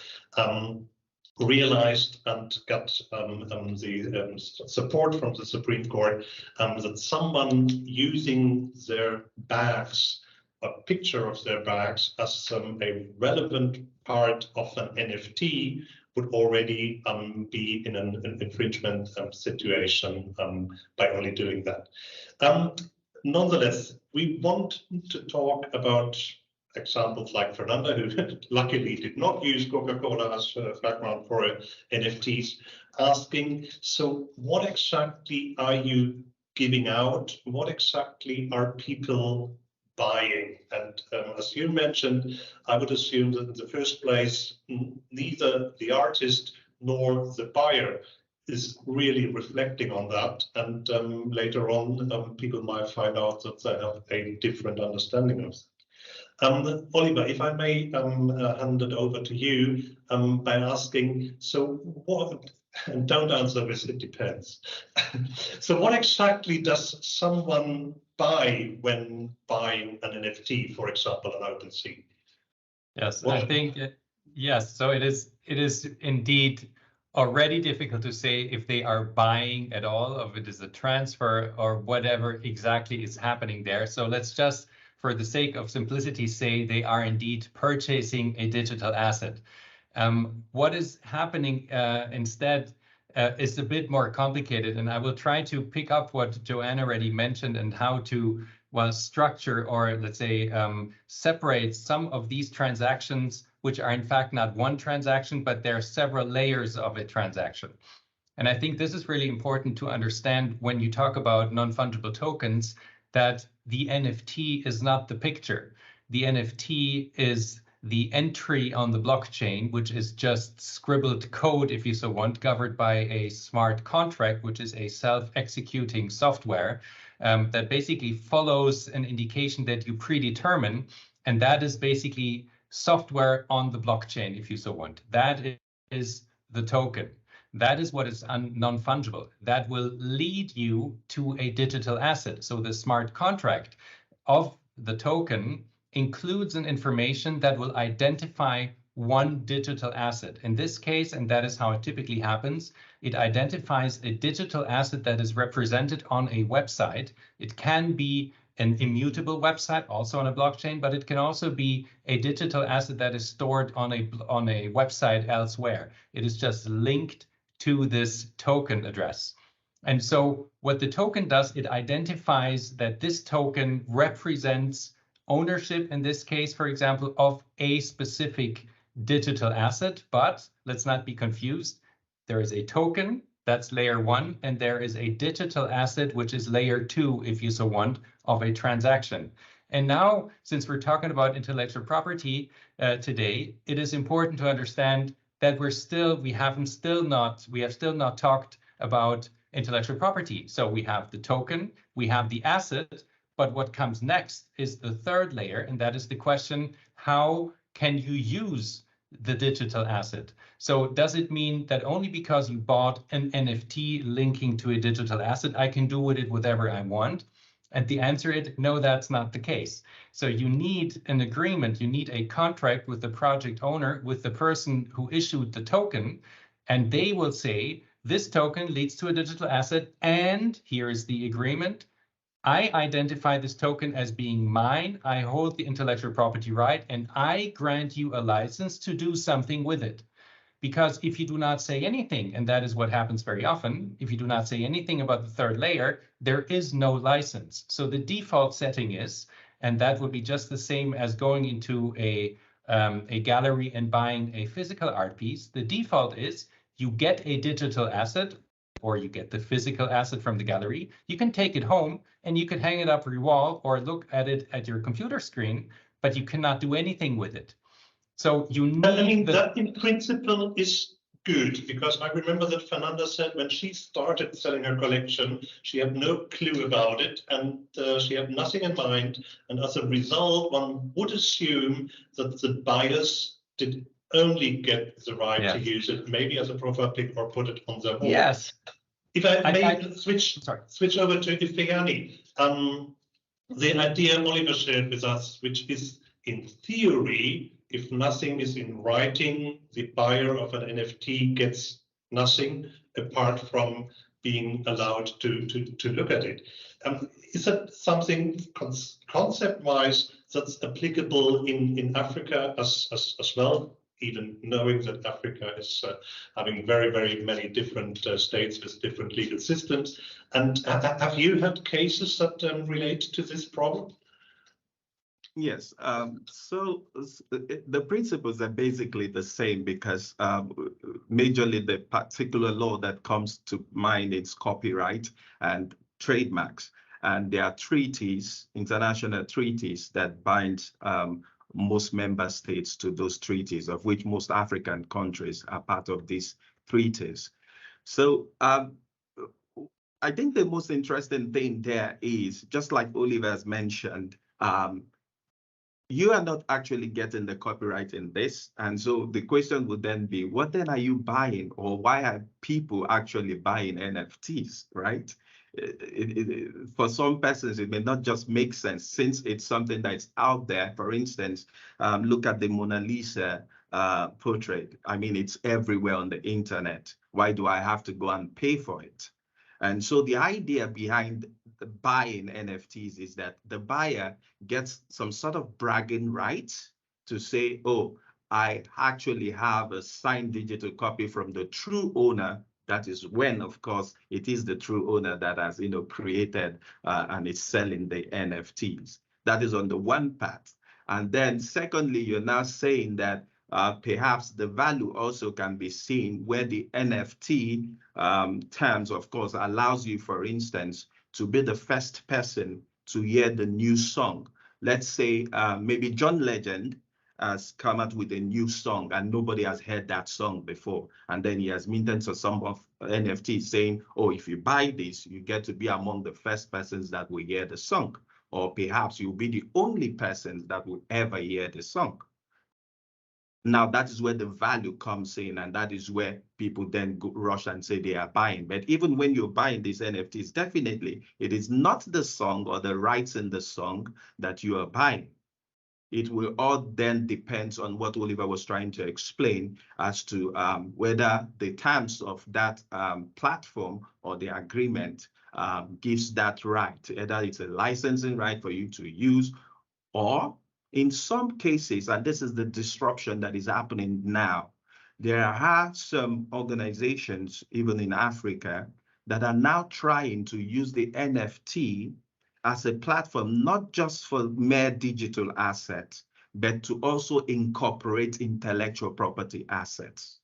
realized and got the support from the Supreme Court that someone using their bags, a picture of their bags, as a relevant part of an NFT would already be in an infringement situation by only doing that. Nonetheless, we want to talk about examples like Fernanda, who luckily did not use Coca-Cola as a background for NFTs, asking, so what exactly are you giving out? What exactly are people buying? And as you mentioned, I would assume that in the first place, neither the artist nor the buyer is really reflecting on that. And later on, people might find out that they have a different understanding of that. Oliver, if I may hand it over to you by asking, so what, and don't answer this, it depends. So what exactly does someone buy when buying an NFT, for example, an OpenSea? Yes, I think, yes, so it is indeed already difficult to say if they are buying at all, if it is a transfer or whatever exactly is happening there. So let's just, for the sake of simplicity, say they are indeed purchasing a digital asset. What is happening instead is a bit more complicated, and I will try to pick up what JoAnn already mentioned and how to structure or let's say separate some of these transactions, which are in fact not one transaction, but there are several layers of a transaction. And I think this is really important to understand when you talk about non-fungible tokens, that the NFT is not the picture. The NFT is the entry on the blockchain, which is just scribbled code, if you so want, governed by a smart contract, which is a self-executing software that basically follows an indication that you predetermine. And that is basically software on the blockchain, if you so want. That is the token. That is what is non-fungible. That will lead you to a digital asset. So the smart contract of the token includes an information that will identify one digital asset. In this case, and that is how it typically happens, it identifies a digital asset that is represented on a website. It can be an immutable website, also on a blockchain, but it can also be a digital asset that is stored on a website elsewhere. It is just linked to this token address. And so what the token does, it identifies that this token represents ownership, in this case, for example, of a specific digital asset. But let's not be confused. There is a token, that's layer 1, and there is a digital asset, which is layer 2, if you so want, of a transaction. And now, since we're talking about intellectual property today, it is important to understand that we have still not talked about intellectual property. So we have the token, we have the asset, but what comes next is the third layer, and that is the question, how can you use the digital asset? So does it mean that only because you bought an NFT linking to a digital asset, I can do with it whatever I want? And the answer is no, that's not the case. So you need an agreement, you need a contract with the project owner, with the person who issued the token, and they will say, this token leads to a digital asset, and here is the agreement. I identify this token as being mine, I hold the intellectual property right, and I grant you a license to do something with it. Because if you do not say anything, and that is what happens very often, if you do not say anything about the third layer, there is no license. So the default setting is, and that would be just the same as going into a gallery and buying a physical art piece. The default is you get a digital asset, or you get the physical asset from the gallery. You can take it home and you can hang it up on your wall or look at it at your computer screen, but you cannot do anything with it. So you need that in principle is good, because I remember that Fernanda said when she started selling her collection, she had no clue about it, and she had nothing in mind. And as a result, one would assume that the buyers did only get the right to use it, maybe as a profile pic or put it on their wall. Yes. If I may switch over to Ifeanyi, the idea Oliver shared with us, which is in theory, if nothing is in writing, the buyer of an NFT gets nothing apart from being allowed to look at it. Is that something concept-wise that's applicable in Africa as well, even knowing that Africa is having very, very many different states with different legal systems? And have you had cases that relate to this problem? Yes, so the principles are basically the same, because majorly the particular law that comes to mind is copyright and trademarks. And there are treaties, international treaties, that bind most member states to those treaties, of which most African countries are part of these treaties. So I think the most interesting thing there is, just like Oliver has mentioned, you are not actually getting the copyright in this. And so the question would then be, what then are you buying, or why are people actually buying NFTs, right? For some persons, it may not just make sense, since it's something that's out there. For instance, look at the Mona Lisa portrait. I mean, it's everywhere on the internet. Why do I have to go and pay for it? And so the idea behind buying NFTs is that the buyer gets some sort of bragging rights to say, oh, I actually have a signed digital copy from the true owner. That is when, of course, it is the true owner that has, created and is selling the NFTs. That is on the one part. And then secondly, you're now saying that, perhaps the value also can be seen where the NFT terms, of course, allows you, for instance, to be the first person to hear the new song. Let's say maybe John Legend has come out with a new song and nobody has heard that song before. And then he has minted some of NFT saying, oh, if you buy this, you get to be among the first persons that will hear the song. Or perhaps you'll be the only person that will ever hear the song. Now, that is where the value comes in, and that is where people then rush and say they are buying. But even when you're buying these NFTs, definitely, it is not the song or the rights in the song that you are buying. It will all then depend on what Oliver was trying to explain as to whether the terms of that platform or the agreement gives that right, either it's a licensing right for you to use, or in some cases, and this is the disruption that is happening now, there are some organizations, even in Africa, that are now trying to use the NFT as a platform, not just for mere digital assets, but to also incorporate intellectual property assets.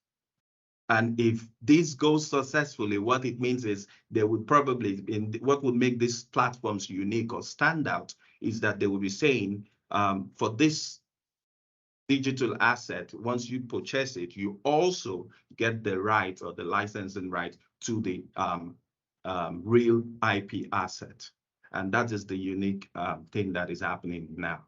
And if this goes successfully, what it means is they would probably, what would make these platforms unique or stand out is that they will be saying, for this digital asset, once you purchase it, you also get the right or the licensing right to the real IP asset. And that is the unique thing that is happening now.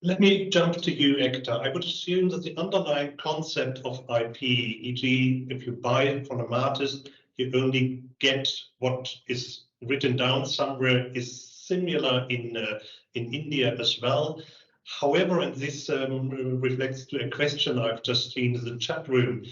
Let me jump to you, Ekta. I would assume that the underlying concept of IP, e.g., if you buy it from an artist, you only get what is written down somewhere, is similar in India as well. However, and this reflects to a question I've just seen in the chat room,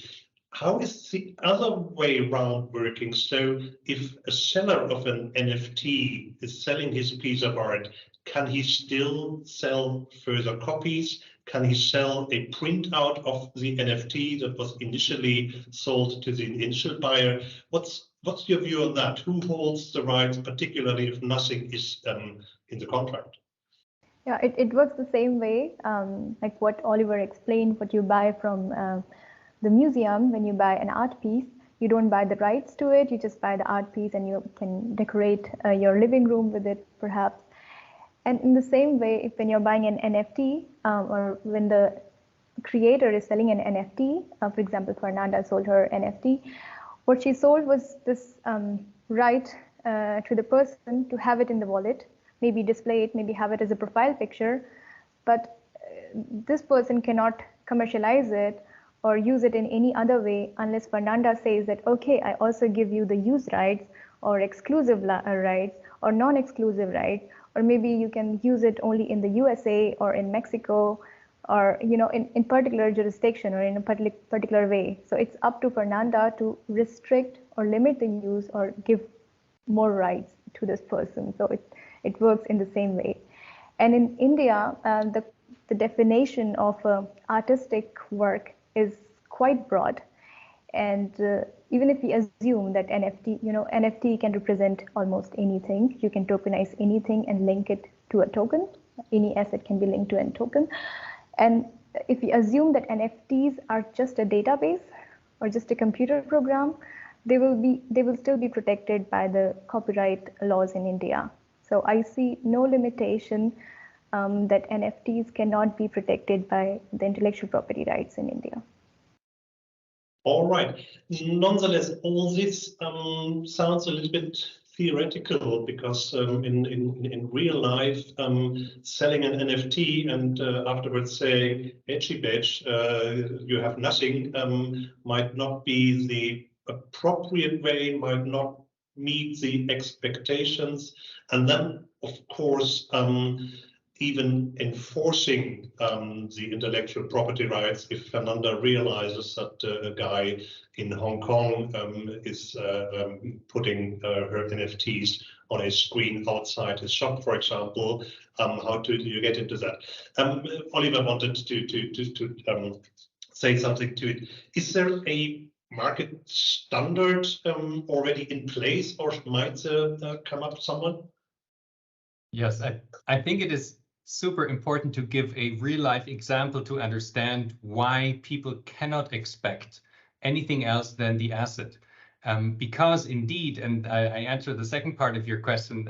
how is the other way around working? So if a seller of an NFT is selling his piece of art, can he still sell further copies? Can he sell a printout of the NFT that was initially sold to the initial buyer? What's your view on that? Who holds the rights, particularly if nothing is in the contract? Yeah, it works the same way, like what Oliver explained, what you buy from the museum. When you buy an art piece, you don't buy the rights to it, you just buy the art piece and you can decorate your living room with it, perhaps. And in the same way, if when you're buying an NFT or when the creator is selling an NFT, for example, Fernanda sold her NFT, what she sold was this right to the person to have it in the wallet, maybe display it, maybe have it as a profile picture, but this person cannot commercialize it or use it in any other way unless Fernanda says that, okay, I also give you the use rights or exclusive rights or non-exclusive rights, or maybe you can use it only in the USA or in Mexico or in particular jurisdiction or in a particular way. So it's up to Fernanda to restrict or limit the use or give more rights to this person. So it works in the same way. And in India, the definition of artistic work is quite broad. And even if we assume that NFT can represent almost anything, you can tokenize anything and link it to a token. Any asset can be linked to a token. And if we assume that NFTs are just a database or just a computer program, they will still be protected by the copyright laws in India. So I see no limitation that NFTs cannot be protected by the intellectual property rights in India. All right. Nonetheless, all this sounds a little bit theoretical because in real life, selling an NFT and afterwards saying, "Etchy bitch, you have nothing," might not be the appropriate way, might not meet the expectations, and then, of course, even enforcing the intellectual property rights, if Fernanda realizes that a guy in Hong Kong is putting her NFTs on a screen outside his shop, for example, how do you get into that? Oliver wanted to say something to it. Is there a market standard already in place, or might come up someone? Yes, I think it is super important to give a real-life example to understand why people cannot expect anything else than the asset. Because indeed, and I answer the second part of your question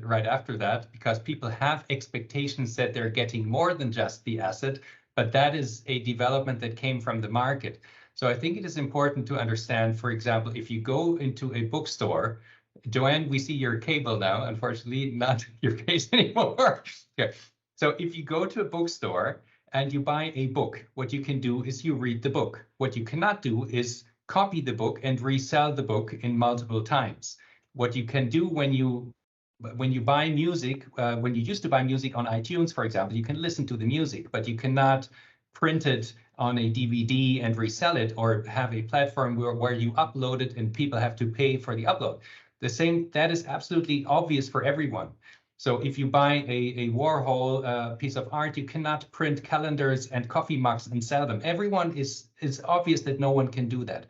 right after that, because people have expectations that they're getting more than just the asset, but that is a development that came from the market. So I think it is important to understand, for example, if you go into a bookstore, JoAnn, we see your cable now, unfortunately, not your face anymore. Okay. So if you go to a bookstore and you buy a book, what you can do is you read the book. What you cannot do is copy the book and resell the book in multiple times. What you can do when you buy music, when you used to buy music on iTunes, for example, you can listen to the music, but you cannot print it on a DVD and resell it, or have a platform where you upload it and people have to pay for the upload. The same, that is absolutely obvious for everyone. So if you buy a Warhol piece of art, you cannot print calendars and coffee mugs and sell them. Everyone it's obvious that no one can do that.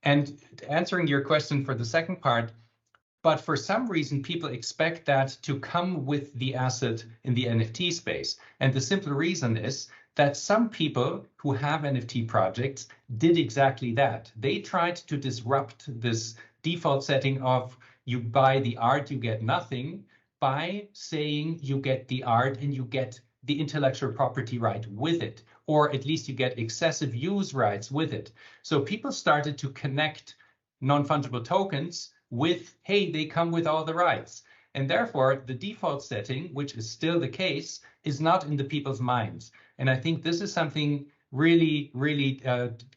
And answering your question for the second part, but for some reason, people expect that to come with the asset in the NFT space. And the simple reason is that some people who have NFT projects did exactly that. They tried to disrupt this default setting of you buy the art, you get nothing, by saying you get the art and you get the intellectual property right with it, or at least you get excessive use rights with it. So people started to connect non-fungible tokens with, hey, they come with all the rights. And therefore, the default setting, which is still the case, is not in the people's minds. And I think this is something really, really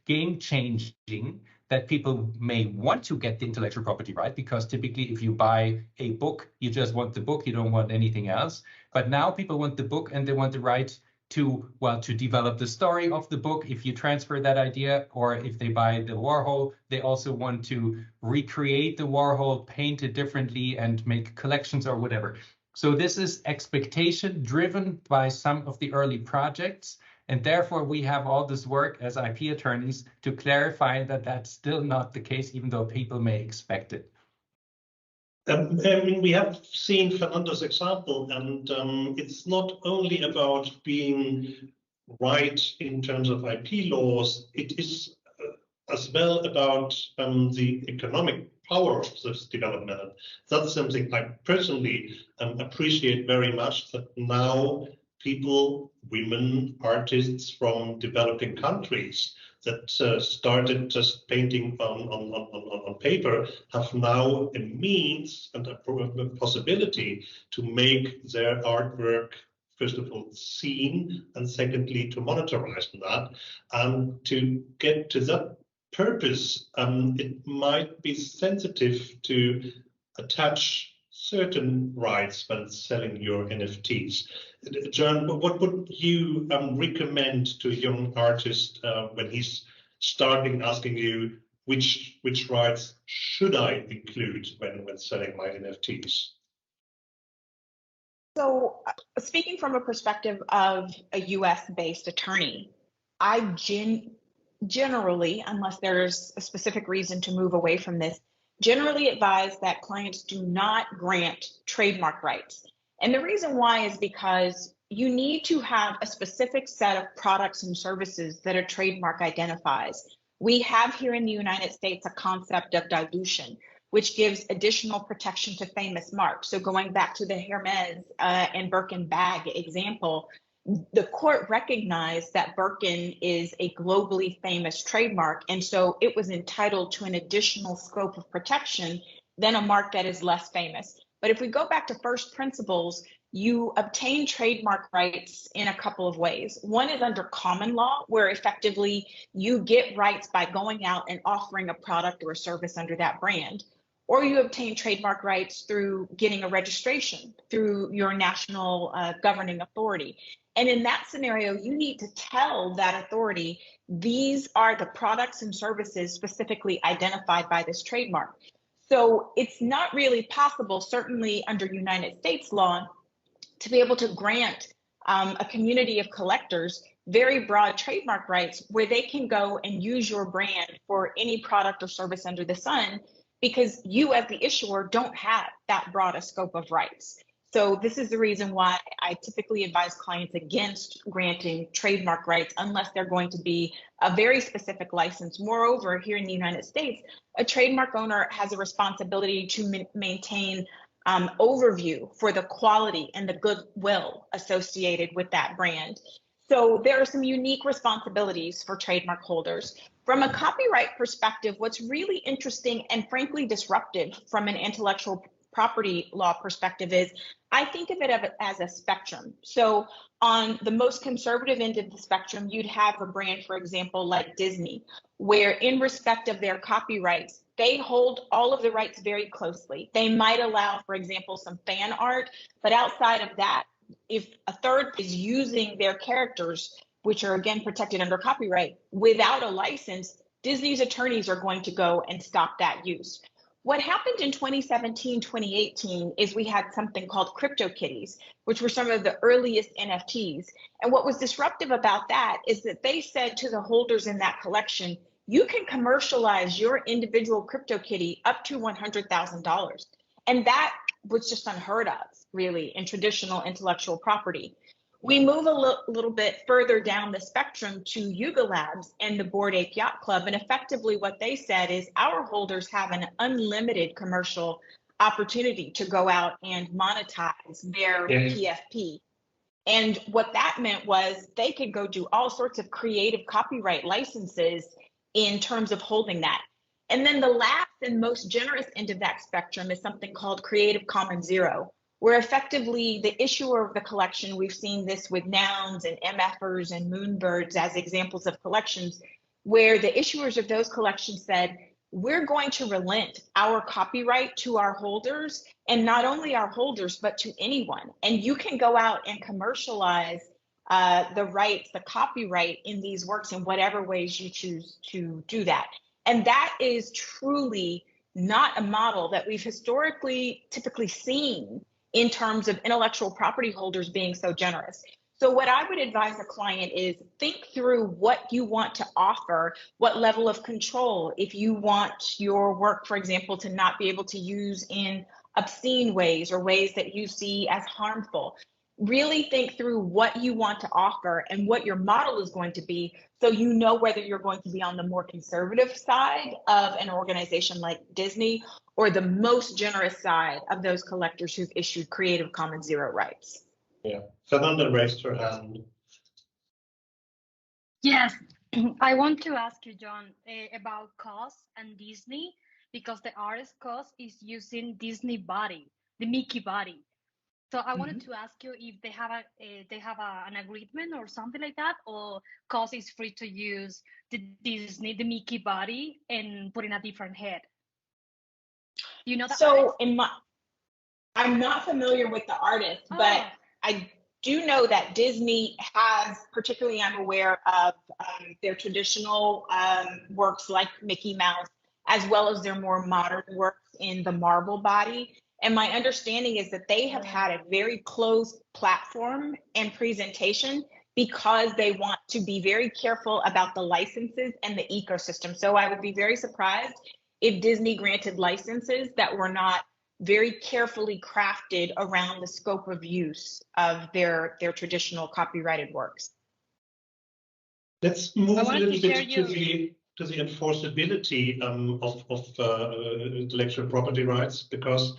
game-changing, that people may want to get the intellectual property right, because typically if you buy a book, you just want the book, you don't want anything else. But now people want the book and they want the right to, well, to develop the story of the book if you transfer that idea, or if they buy the Warhol, they also want to recreate the Warhol, paint it differently and make collections or whatever. So this is expectation driven by some of the early projects. And therefore, we have all this work as IP attorneys to clarify that that's still not the case, even though people may expect it. I mean, we have seen Fernanda's example, and it's not only about being right in terms of IP laws, it is as well about the economic power of this development. And that's something I personally appreciate very much, that now people, women, artists from developing countries that started just painting on paper have now a means and a possibility to make their artwork, first of all, seen, and secondly, to monetize that. And to get to that purpose, it might be sensitive to attach certain rights when selling your NFTs. JoAnn, what would you recommend to a young artist when he's starting, asking you which rights should I include when selling my NFTs? So speaking from a perspective of a US-based attorney, I generally, unless there's a specific reason to move away from this, generally advise that clients do not grant trademark rights. And the reason why is because you need to have a specific set of products and services that a trademark identifies. We have here in the United States a concept of dilution, which gives additional protection to famous marks. So going back to the Hermes and Birkin bag example, the court recognized that Birkin is a globally famous trademark, and so it was entitled to an additional scope of protection than a mark that is less famous. But if we go back to first principles, you obtain trademark rights in a couple of ways. One is under common law, where effectively you get rights by going out and offering a product or a service under that brand. Or you obtain trademark rights through getting a registration through your national governing authority. And in that scenario, you need to tell that authority, these are the products and services specifically identified by this trademark. So it's not really possible, certainly under United States law, to be able to grant a community of collectors very broad trademark rights where they can go and use your brand for any product or service under the sun, because you as the issuer don't have that broad a scope of rights. So this is the reason why I typically advise clients against granting trademark rights unless they're going to be a very specific license. Moreover, here in the United States, a trademark owner has a responsibility to maintain overview for the quality and the goodwill associated with that brand. So there are some unique responsibilities for trademark holders. From a copyright perspective, what's really interesting and frankly disruptive from an intellectual property law perspective is I think of it as a spectrum. So on the most conservative end of the spectrum, you'd have a brand, for example, like Disney, where in respect of their copyrights, they hold all of the rights very closely. They might allow, for example, some fan art, but outside of that, if a third is using their characters, which are again protected under copyright, without a license, Disney's attorneys are going to go and stop that use. What happened in 2017, 2018 is we had something called CryptoKitties, which were some of the earliest NFTs. And what was disruptive about that is that they said to the holders in that collection, you can commercialize your individual CryptoKitty up to $100,000. And that was just unheard of, really, in traditional intellectual property. We move a little bit further down the spectrum to Yuga Labs and the Bored Ape Yacht Club. And effectively what they said is our holders have an unlimited commercial opportunity to go out and monetize their PFP. And what that meant was they could go do all sorts of creative copyright licenses in terms of holding that. And then the last and most generous end of that spectrum is something called Creative Commons Zero, where effectively the issuer of the collection, we've seen this with Nouns and MFers and Moonbirds as examples of collections, where the issuers of those collections said, we're going to relent our copyright to our holders, and not only our holders, but to anyone. And you can go out and commercialize the rights, the copyright in these works in whatever ways you choose to do that. And that is truly not a model that we've historically typically seen in terms of intellectual property holders being so generous. So what I would advise a client is think through what you want to offer, what level of control. If you want your work, for example, to not be able to use in obscene ways or ways that you see as harmful, really think through what you want to offer and what your model is going to be, so you know whether you're going to be on the more conservative side of an organization like Disney or the most generous side of those collectors who've issued Creative Commons Zero rights. Yeah, Fernanda raised her hand. Yes, I want to ask you, JoAnn, about COS and Disney, because the artist COS is using Disney body, the Mickey body. So I wanted to ask you if they have an agreement or something like that, or COS is free to use the Mickey body and put in a different head. You know that? So I'm not familiar with the artist, but I do know that Disney has, particularly I'm aware of their traditional works like Mickey Mouse, as well as their more modern works in the marble body. And my understanding is that they have had a very closed platform and presentation because they want to be very careful about the licenses and the ecosystem. So I would be very surprised if Disney granted licenses that were not very carefully crafted around the scope of use of their traditional copyrighted works. Let's move a little bit to the enforceability of intellectual property rights, because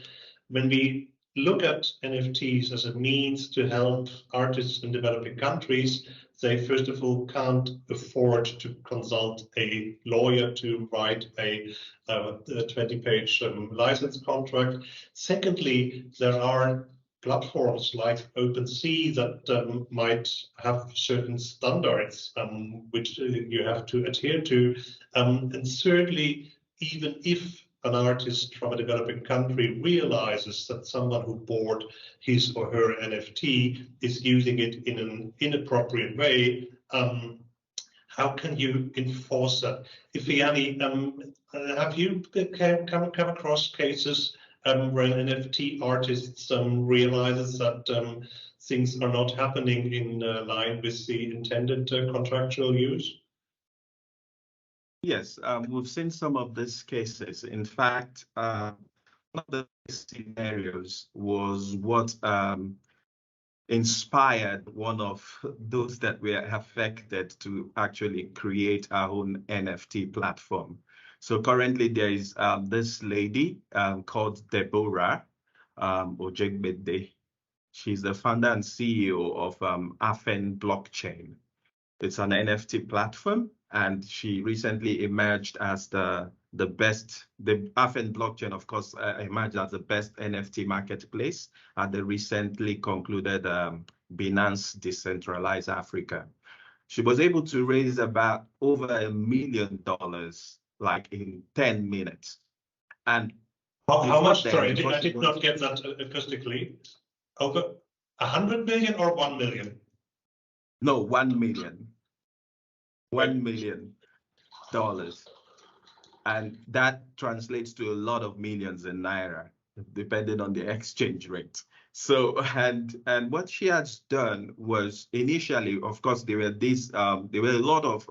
when we look at NFTs as a means to help artists in developing countries, they first of all can't afford to consult a lawyer to write a 20-page license contract. Secondly, there are platforms like OpenSea that might have certain standards which you have to adhere to. And thirdly, even if an artist from a developing country realizes that someone who bought his or her NFT is using it in an inappropriate way, how can you enforce that? Ifeanyi, have you come across cases where an NFT artist realizes that things are not happening in line with the intended contractual use? Yes, we've seen some of these cases. In fact, one of the scenarios was what inspired one of those that were affected to actually create our own NFT platform. So currently there is this lady called Deborah Ojegbede. She's the founder and CEO of Afen Blockchain. It's an NFT platform, and she recently emerged as the Afen Blockchain, of course, emerged as the best NFT marketplace at the recently concluded Binance Decentralized Africa. She was able to raise about over $1 million, like in 10 minutes. And how much? Sorry, I did not get that acoustically. Over 100 million or 1 million? No, 1 million. $1 million. And that translates to a lot of millions in Naira, depending on the exchange rate. So, and what she has done was initially, of course, there were a lot of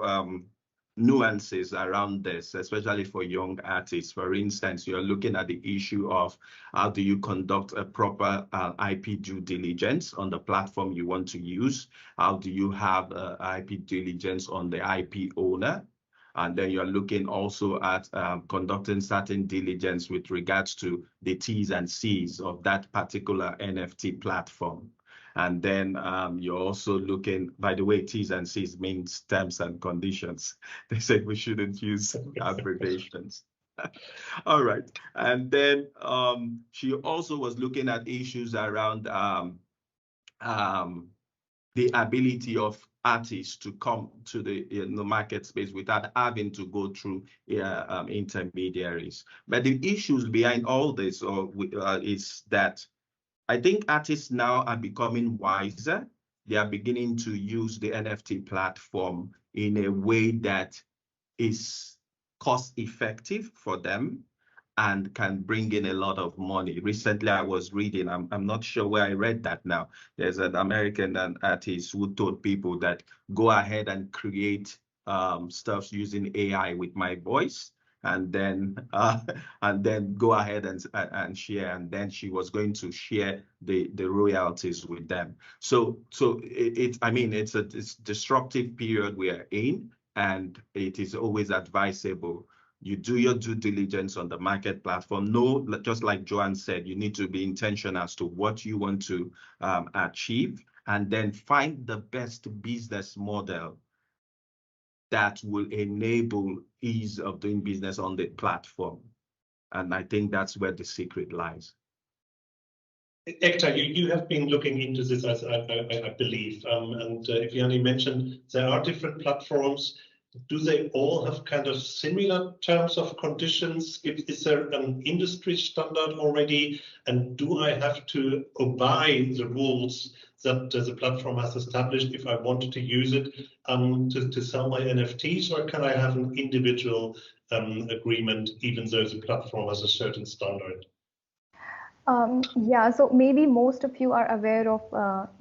nuances around this, especially for young artists. For instance, you're looking at the issue of how do you conduct a proper IP due diligence on the platform you want to use? How do you have IP diligence on the IP owner? And then you're looking also at conducting certain diligence with regards to the T's and C's of that particular NFT platform. And then you're also looking, by the way, T's and C's means terms and conditions. They said we shouldn't use abbreviations. All right. And then she also was looking at issues around the ability of artists to come to the market space without having to go through intermediaries. But the issues behind all this is that I think artists now are becoming wiser. They are beginning to use the NFT platform in a way that is cost effective for them and can bring in a lot of money. Recently, I was reading, I'm not sure where I read that now. There's an American artist who told people that go ahead and create stuff using AI with my voice, and then go ahead and share, and then she was going to share the royalties with them. So it's a disruptive period we are in, and it is always advisable you do your due diligence on the market platform. No, just like JoAnn said, you need to be intentional as to what you want to achieve, and then find the best business model that will enable ease of doing business on the platform. And I think that's where the secret lies. Ekta, you have been looking into this, as I believe, and Ifeanyi mentioned there are different platforms. Do they all have kind of similar terms of conditions? Is there an industry standard already? And do I have to obey the rules that the platform has established if I wanted to use it to sell my NFTs? Or can I have an individual agreement even though the platform has a certain standard? Yeah, so maybe most of you are aware of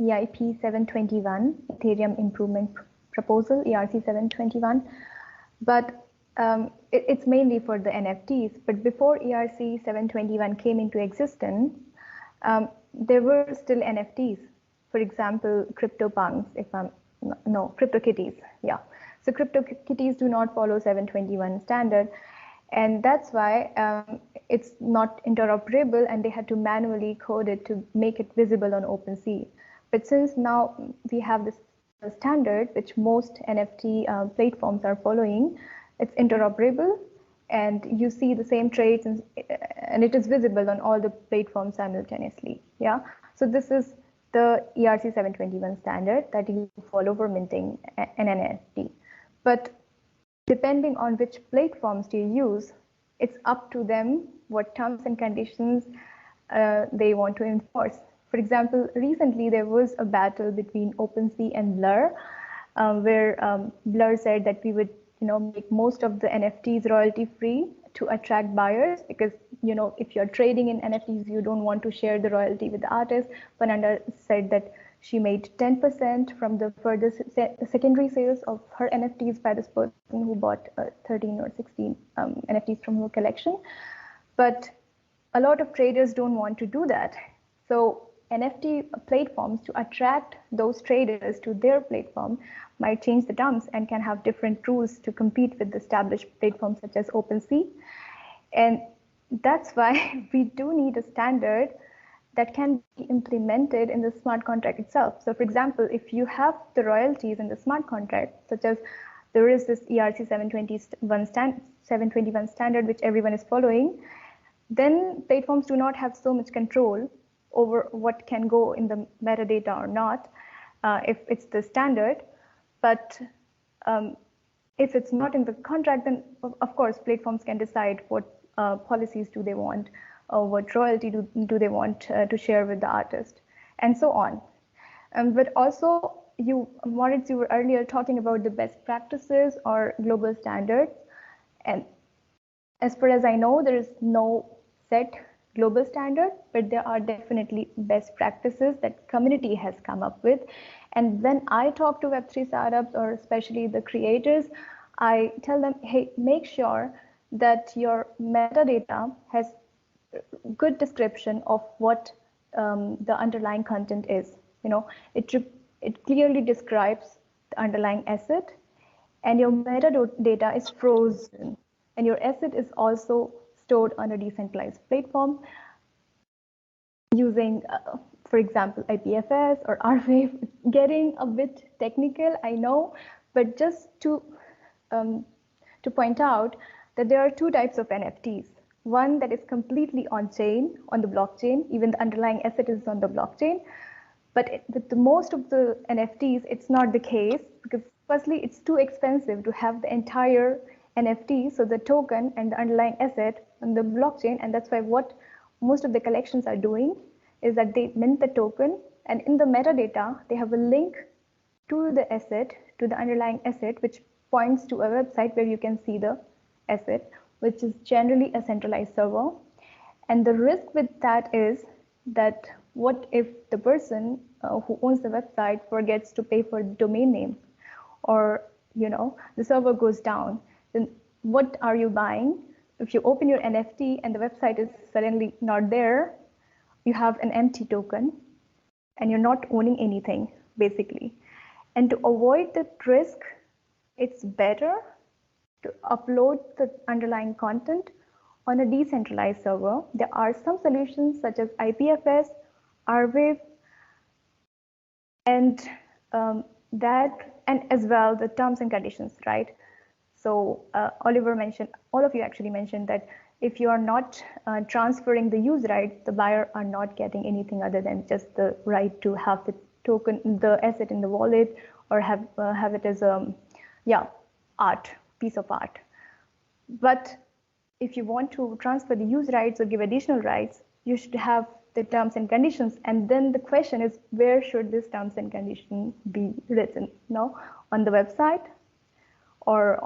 EIP 721, Ethereum Improvement Proposal, ERC 721, but it's mainly for the NFTs. But before ERC 721 came into existence, there were still NFTs. For example, CryptoPunks, CryptoKitties, yeah. So CryptoKitties do not follow 721 standard, and that's why it's not interoperable, and they had to manually code it to make it visible on OpenSea. But since now we have this standard, which most NFT platforms are following, it's interoperable, and you see the same traits, and it is visible on all the platforms simultaneously. Yeah. So this is the ERC 721 standard that you follow for minting an NFT. But depending on which platforms you use, it's up to them what terms and conditions they want to enforce. For example, recently there was a battle between OpenSea and Blur, where Blur said that we would, make most of the NFTs royalty free to attract buyers, because, if you're trading in NFTs, you don't want to share the royalty with the artist. Fernanda said that she made 10% from the further secondary sales of her NFTs by this person who bought 13 or 16 NFTs from her collection. But a lot of traders don't want to do that. So NFT platforms, to attract those traders to their platform, might change the terms and can have different rules to compete with established platforms such as OpenSea. And that's why we do need a standard that can be implemented in the smart contract itself. So for example, if you have the royalties in the smart contract, such as there is this ERC 721 standard, which everyone is following, then platforms do not have so much control over what can go in the metadata or not, if it's the standard. But if it's not in the contract, then of course platforms can decide what policies do they want, or what royalty do they want to share with the artist, and so on. But also, Moritz, you were earlier talking about the best practices or global standards. And as far as I know, there is no set global standard, but there are definitely best practices that community has come up with. And when I talk to Web3 startups, or especially the creators, I tell them, hey, make sure that your metadata has good description of what the underlying content is. You know, it clearly describes the underlying asset, and your metadata is frozen, and your asset is also stored on a decentralized platform using, for example, IPFS or RWave. Getting a bit technical, I know, but just to point out that there are two types of NFTs. One that is completely on-chain, on the blockchain, even the underlying asset is on the blockchain. But with the most of the NFTs, it's not the case, because firstly, it's too expensive to have the entire NFT, so the token and the underlying asset on the blockchain. And that's why what most of the collections are doing is that they mint the token, and in the metadata, they have a link to the asset, to the underlying asset, which points to a website where you can see the asset, which is generally a centralized server. And the risk with that is that what if the person who owns the website forgets to pay for the domain name, or the server goes down? Then what are you buying? If you open your NFT and the website is suddenly not there, you have an empty token and you're not owning anything, basically. And to avoid that risk, it's better to upload the underlying content on a decentralized server. There are some solutions such as IPFS, RWave, and and as well the terms and conditions, right? So Oliver mentioned, all of you actually mentioned that if you are not transferring the use rights, the buyer are not getting anything other than just the right to have the token, the asset in the wallet, or have it as a piece of art. But if you want to transfer the use rights or give additional rights, you should have the terms and conditions. And then the question is, where should this terms and condition be written? On the website, or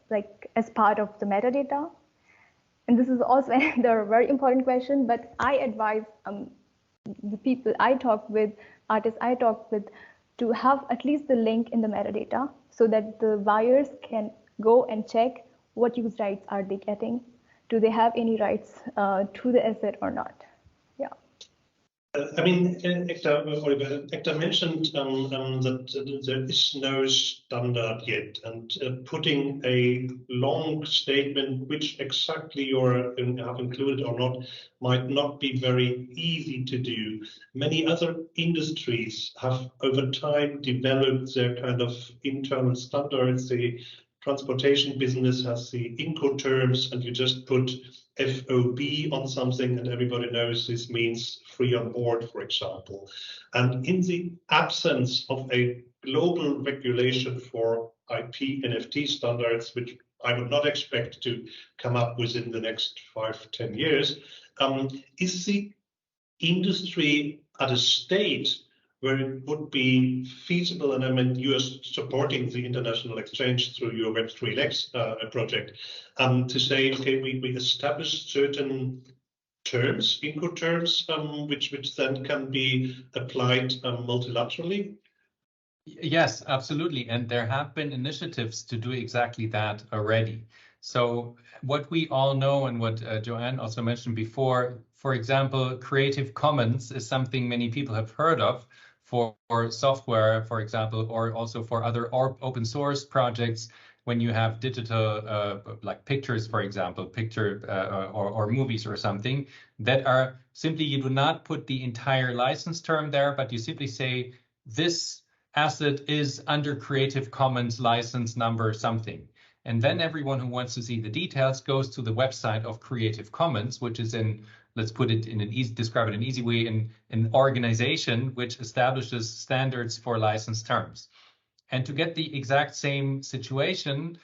like as part of the metadata? And this is also another very important question, but I advise the people I talk with, artists I talk with, to have at least the link in the metadata, so that the buyers can go and check what use rights are they getting. Do they have any rights to the asset or not? Yeah. I mean, Ekta mentioned that there is no standard yet, and putting a long statement which exactly you have included or not might not be very easy to do. Many other industries have over time developed their kind of internal standards. The transportation business has the Incoterms, and you just put FOB on something and everybody knows this means free on board, for example. And in the absence of a global regulation for IP NFT standards, which I would not expect to come up within the next 5-10 years, is the industry at a state where it would be feasible, and I mean you are supporting the international exchange through your Web3X project, to say, okay, we establish certain terms, Incoterms, which then can be applied multilaterally? Yes, absolutely. And there have been initiatives to do exactly that already. So what we all know and what JoAnn also mentioned before, for example, Creative Commons is something many people have heard of for software, for example, or also for other open source projects. When you have digital, like pictures, for example, or movies or something that are simply, you do not put the entire license term there, but you simply say this asset is under Creative Commons license number something. And then everyone who wants to see the details goes to the website of Creative Commons, which is let's put it in describe it in an easy way, in an organization which establishes standards for license terms. And to get the exact same situation,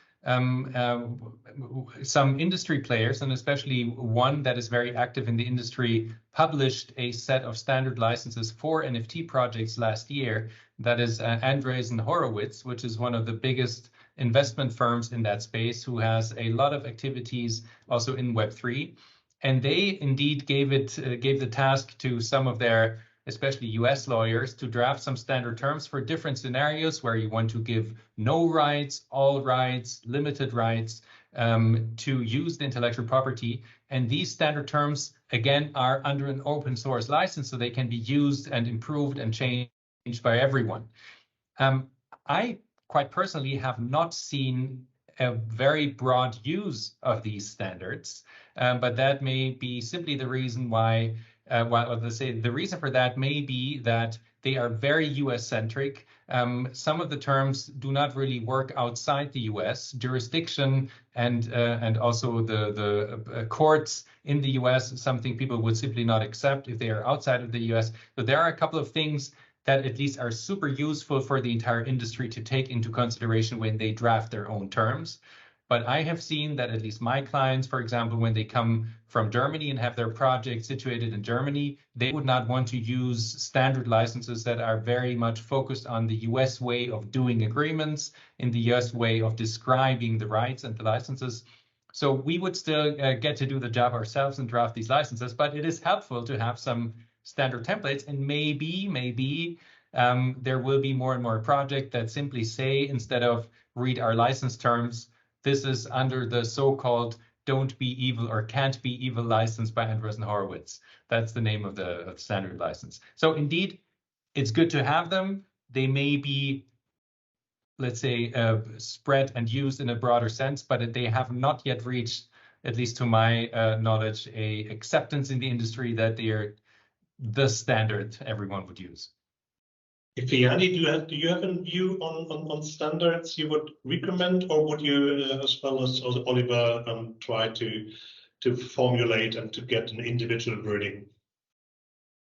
some industry players, and especially one that is very active in the industry, published a set of standard licenses for NFT projects last year. That is Andreessen Horowitz, which is one of the biggest investment firms in that space, who has a lot of activities also in Web3. And they indeed gave the task to some of their, especially US lawyers, to draft some standard terms for different scenarios where you want to give no rights, all rights, limited rights to use the intellectual property. And these standard terms, again, are under an open source license, so they can be used and improved and changed by everyone. I quite personally have not seen a very broad use of these standards, but that may be simply the reason why. Let's say the reason for that may be that they are very US-centric. Some of the terms do not really work outside the US. Jurisdiction and also the courts in the US is something people would simply not accept if they are outside of the US. But there are a couple of things that at least are super useful for the entire industry to take into consideration when they draft their own terms. But I have seen that at least my clients, for example, when they come from Germany and have their project situated in Germany, they would not want to use standard licenses that are very much focused on the US way of doing agreements, in the US way of describing the rights and the licenses. So we would still get to do the job ourselves and draft these licenses, but it is helpful to have some standard templates, and maybe there will be more and more projects that simply say, instead of read our license terms, this is under the so-called Don't Be Evil or Can't Be Evil license by Andreessen Horowitz. That's the name of the standard license. So indeed, it's good to have them. They may be, let's say, spread and used in a broader sense, but they have not yet reached, at least to my knowledge, a acceptance in the industry that they are the standard everyone would use. Ifeanyi, do you have a view on standards you would recommend, or would you, as well as Oliver, try to formulate and to get an individual wording?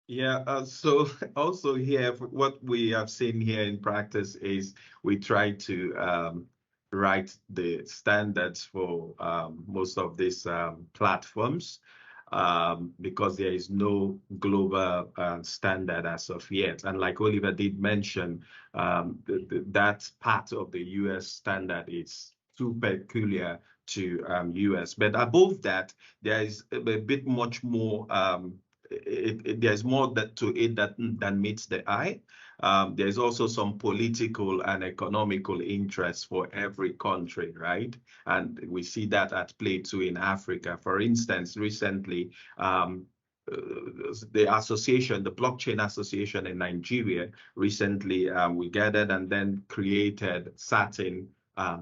Yeah, so also here, what we have seen here in practice is we try to write the standards for most of these platforms. Because there is no global standard as of yet. And like Oliver did mention, that part of the US standard is too peculiar to US. But above that, there is a bit much more, there's more to it than meets the eye. There's also some political and economical interest for every country, right? And we see that at play too in Africa. For instance, recently, the Blockchain Association in Nigeria, recently we gathered and then created certain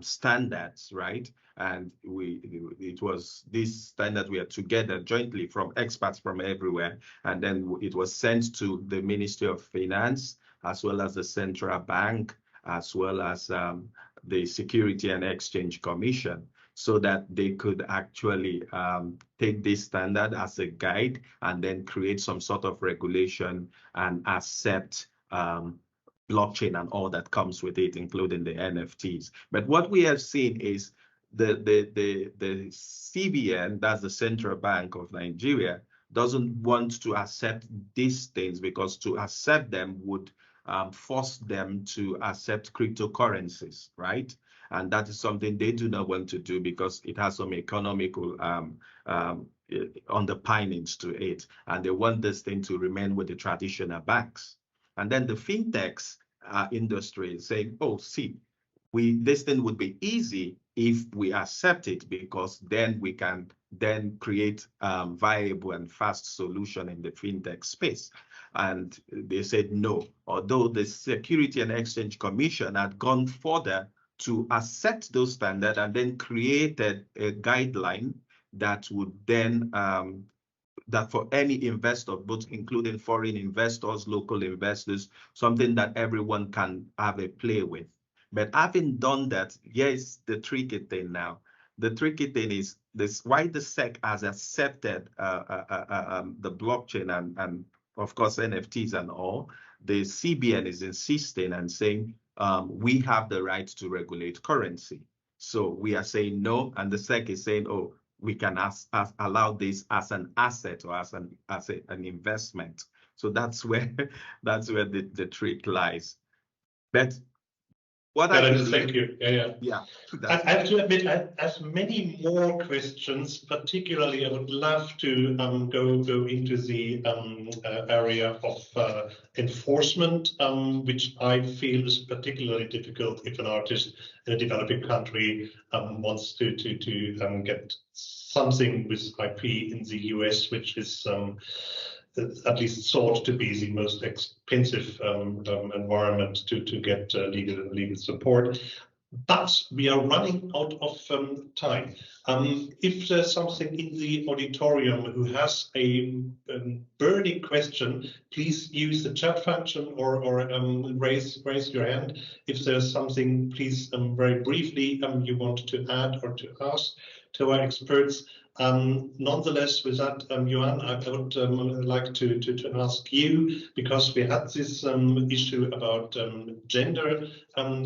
standards, right? And it was this standard we had together jointly from experts from everywhere. And then it was sent to the Ministry of Finance, as well as the Central Bank, as well as the Security and Exchange Commission, so that they could actually take this standard as a guide and then create some sort of regulation and accept blockchain and all that comes with it, including the NFTs. But what we have seen is the CBN, that's the Central Bank of Nigeria, doesn't want to accept these things, because to accept them would force them to accept cryptocurrencies, right? And that is something they do not want to do, because it has some economical underpinnings to it. And they want this thing to remain with the traditional banks. And then the fintechs industry is saying, oh, see, this thing would be easy if we accept it, because then we can then create viable and fast solution in the fintech space. And they said no, although the Security and Exchange Commission had gone further to accept those standards and then created a guideline that would then that for any investor, both including foreign investors, local investors, something that everyone can have a play with. But having done that, here's the tricky thing now. The tricky thing is this: why the SEC has accepted the blockchain and of course NFTs and all, the CBN is insisting and saying we have the right to regulate currency. So we are saying no, and the SEC is saying, oh, we can allow this as an asset or as an investment. So that's where the trick lies. But what thank you. Yeah. I have to admit, I have many more questions. Particularly, I would love to go into the area of enforcement, which I feel is particularly difficult if an artist in a developing country wants to get something with IP in the US, which is at least thought to be the most expensive environment to get legal support. But we are running out of time. If there's something in the auditorium who has a burning question, please use the chat function or raise your hand. If there's something, please very briefly you want to add or to ask to our experts. Nonetheless, with that, JoAnn, I would like to ask you, because we had this issue about gender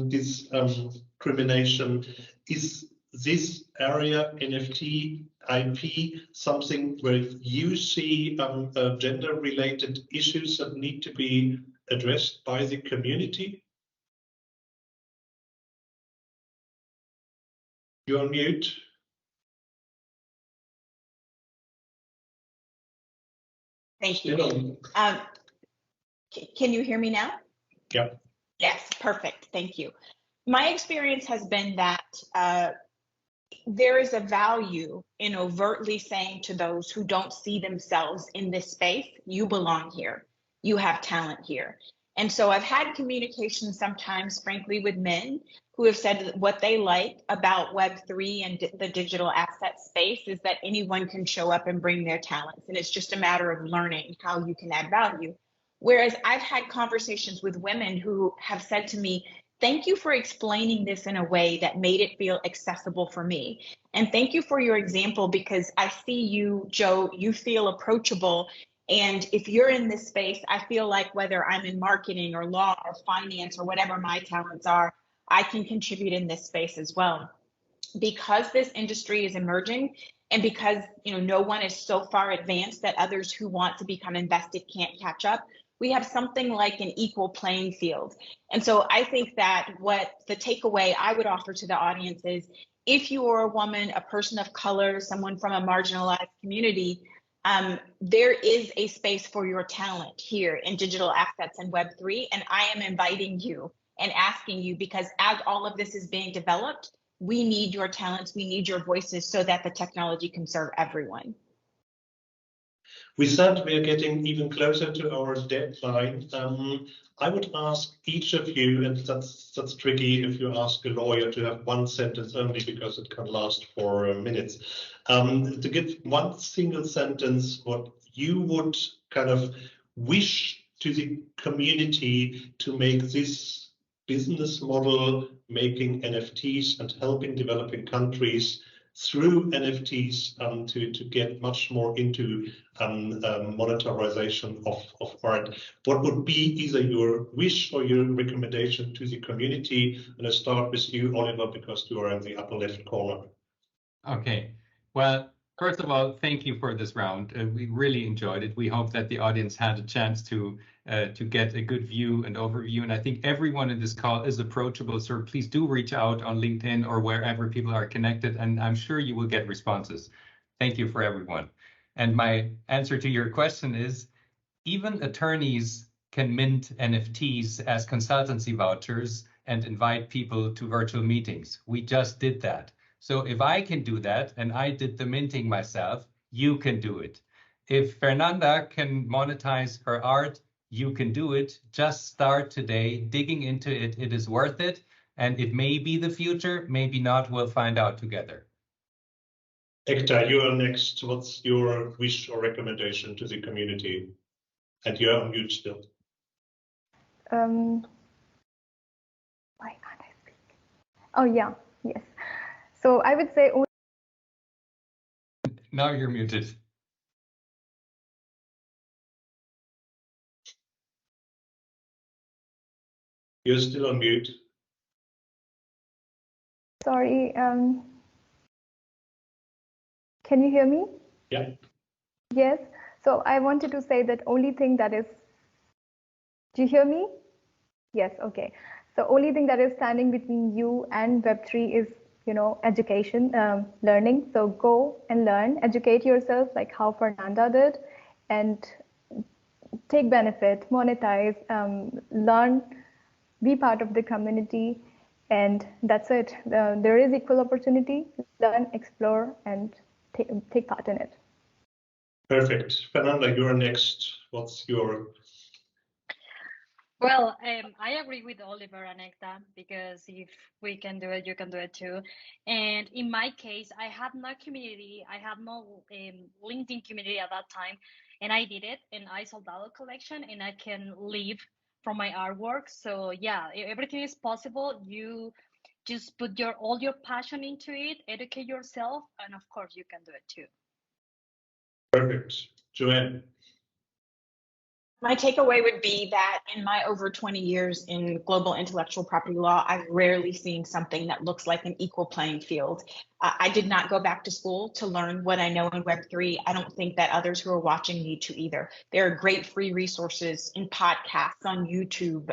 discrimination. Is this area, NFT, IP, something where you see gender-related issues that need to be addressed by the community? You're on mute. Thank you. Can you hear me now? Yeah. Yes, perfect. Thank you. My experience has been that there is a value in overtly saying to those who don't see themselves in this space, you belong here, you have talent here. And so I've had communication sometimes, frankly, with men who have said what they like about Web3 and the digital asset space is that anyone can show up and bring their talents. And it's just a matter of learning how you can add value. Whereas I've had conversations with women who have said to me, thank you for explaining this in a way that made it feel accessible for me. And thank you for your example, because I see you, Joe, you feel approachable. And if you're in this space, I feel like whether I'm in marketing or law or finance or whatever my talents are, I can contribute in this space as well. Because this industry is emerging, and because no one is so far advanced that others who want to become invested can't catch up, we have something like an equal playing field. And so I think that what the takeaway I would offer to the audience is, if you are a woman, a person of color, someone from a marginalized community, there is a space for your talent here in digital assets and Web3. And I am inviting you and asking you, because as all of this is being developed, we need your talents, we need your voices so that the technology can serve everyone. With that, we are getting even closer to our deadline. I would ask each of you, and that's tricky if you ask a lawyer to have one sentence only because it can last for minutes, to give one single sentence what you would kind of wish to the community to make this business model, making NFTs and helping developing countries through NFTs to get much more into monetarization of art. What would be either your wish or your recommendation to the community? And I start with you, Oliver, because you are in the upper left corner. Okay. Well, first of all, thank you for this round. We really enjoyed it. We hope that the audience had a chance to get a good view and overview. And I think everyone in this call is approachable. So please do reach out on LinkedIn or wherever people are connected. And I'm sure you will get responses. Thank you for everyone. And my answer to your question is, even attorneys can mint NFTs as consultancy vouchers and invite people to virtual meetings. We just did that. So if I can do that and I did the minting myself, you can do it. If Fernanda can monetize her art, you can do it. Just start today, digging into it. It is worth it. And it may be the future, maybe not. We'll find out together. Ekta, you are next. What's your wish or recommendation to the community? And you're on mute still. Why can't I speak? Oh, yeah, yes. So I would say... Now you're muted. You're still on mute. Sorry. Can you hear me? Yeah. Yes. So I wanted to say that only thing that is... Do you hear me? Yes, okay. So only thing that is standing between you and Web3 is, you know, education, learning. So go and learn, educate yourself like how Fernanda did, and take benefit, monetize, learn, be part of the community, and that's it. There is equal opportunity. Learn, explore, and take part in it. Perfect. Fernanda, you're next. What's your... Well, I agree with Oliver and Ekta, because if we can do it, you can do it too. And in my case, I had no community. I had no LinkedIn community at that time, and I did it, and I sold out a collection, and I can live from my artwork. So yeah, everything is possible. You just put all your passion into it, educate yourself, and of course, you can do it too. Perfect. JoAnn. My takeaway would be that in my over 20 years in global intellectual property law, I've rarely seen something that looks like an equal playing field. I did not go back to school to learn what I know in Web3. I don't think that others who are watching need to either. There are great free resources in podcasts, on YouTube,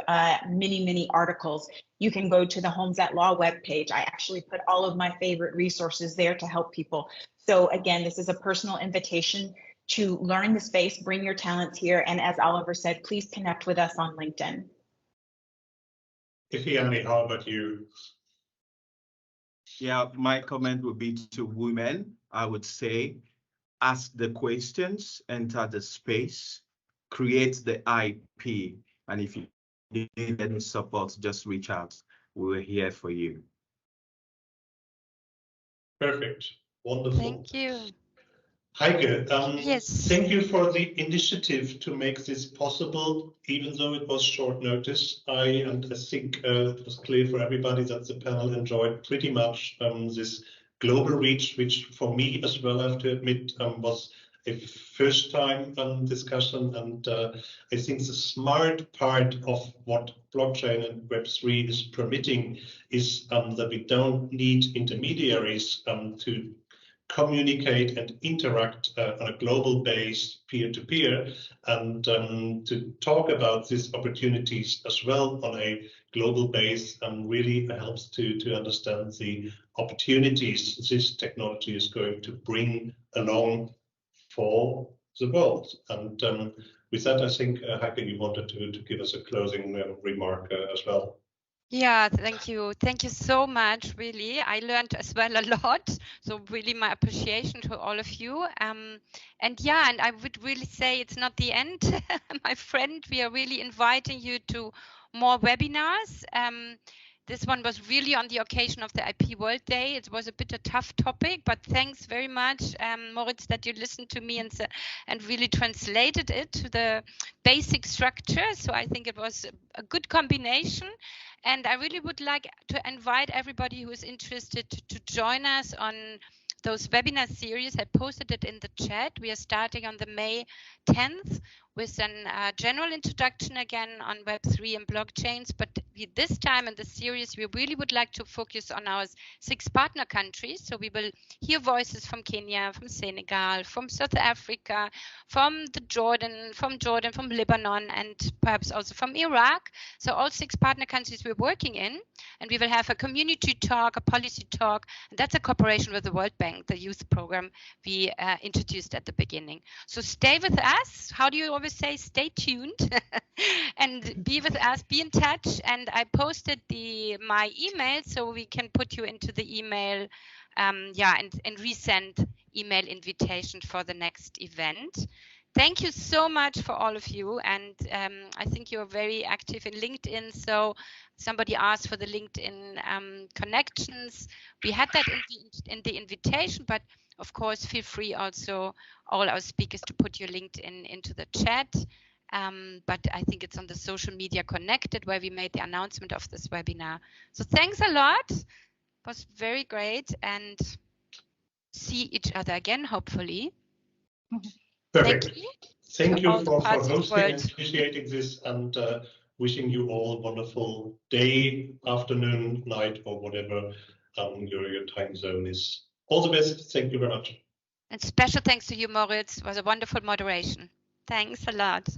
many articles. You can go to the Holmes at Law webpage. I actually put all of my favorite resources there to help people. So again, this is a personal invitation to learn the space, bring your talents here, and as Oliver said, please connect with us on LinkedIn. Ifeanyi, how about you? Yeah, my comment would be to women. I would say, ask the questions, enter the space, create the IP, and if you need any support, just reach out. We're here for you. Perfect. Wonderful. Thank you. Heike, Yes. thank you for the initiative to make this possible, even though it was short notice. I think it was clear for everybody that the panel enjoyed pretty much this global reach, which for me as well, I have to admit, was a first time discussion. And I think the smart part of what blockchain and Web3 is permitting is that we don't need intermediaries to communicate and interact on a global base, peer-to-peer, and to talk about these opportunities as well on a global base really helps to understand the opportunities this technology is going to bring along for the world. And with that, I think, Heike, you wanted to give us a closing remark as well. Yeah, thank you. Thank you so much, really. I learned as well a lot. So really my appreciation to all of you. And yeah, and I would really say it's not the end, my friend. We are really inviting you to more webinars. This one was really on the occasion of the IP World Day. It was a bit a tough topic, but thanks very much, Moritz, that you listened to me and really translated it to the basic structure. So I think it was a good combination. And I really would like to invite everybody who is interested to join us on those webinar series. I posted it in the chat. We are starting on the May 10th with a general introduction again on Web3 and blockchains. But this time in the series, we really would like to focus on our 6 partner countries. So we will hear voices from Kenya, from Senegal, from South Africa, from Jordan, from Lebanon, and perhaps also from Iraq. So all 6 partner countries we're working in. And we will have a community talk, a policy talk. And that's a cooperation with the World Bank, the youth program we introduced at the beginning. So stay with us. How do you always say? Stay tuned and be with us, be in touch. And I posted my email so we can put you into the email yeah, and resend email invitation for the next event. Thank you so much for all of you. And I think you're very active in LinkedIn. So somebody asked for the LinkedIn connections. We had that in the invitation, but of course, feel free also, all our speakers, to put your LinkedIn into the chat. But I think it's on the social media connected where we made the announcement of this webinar. So thanks a lot. It was very great, and see each other again, hopefully. Perfect. Thank you all the for parts of the hosting and world. appreciating this, and wishing you all a wonderful day, afternoon, night, or whatever your time zone is. All the best. Thank you very much. And special thanks to you, Moritz. It was a wonderful moderation. Thanks a lot.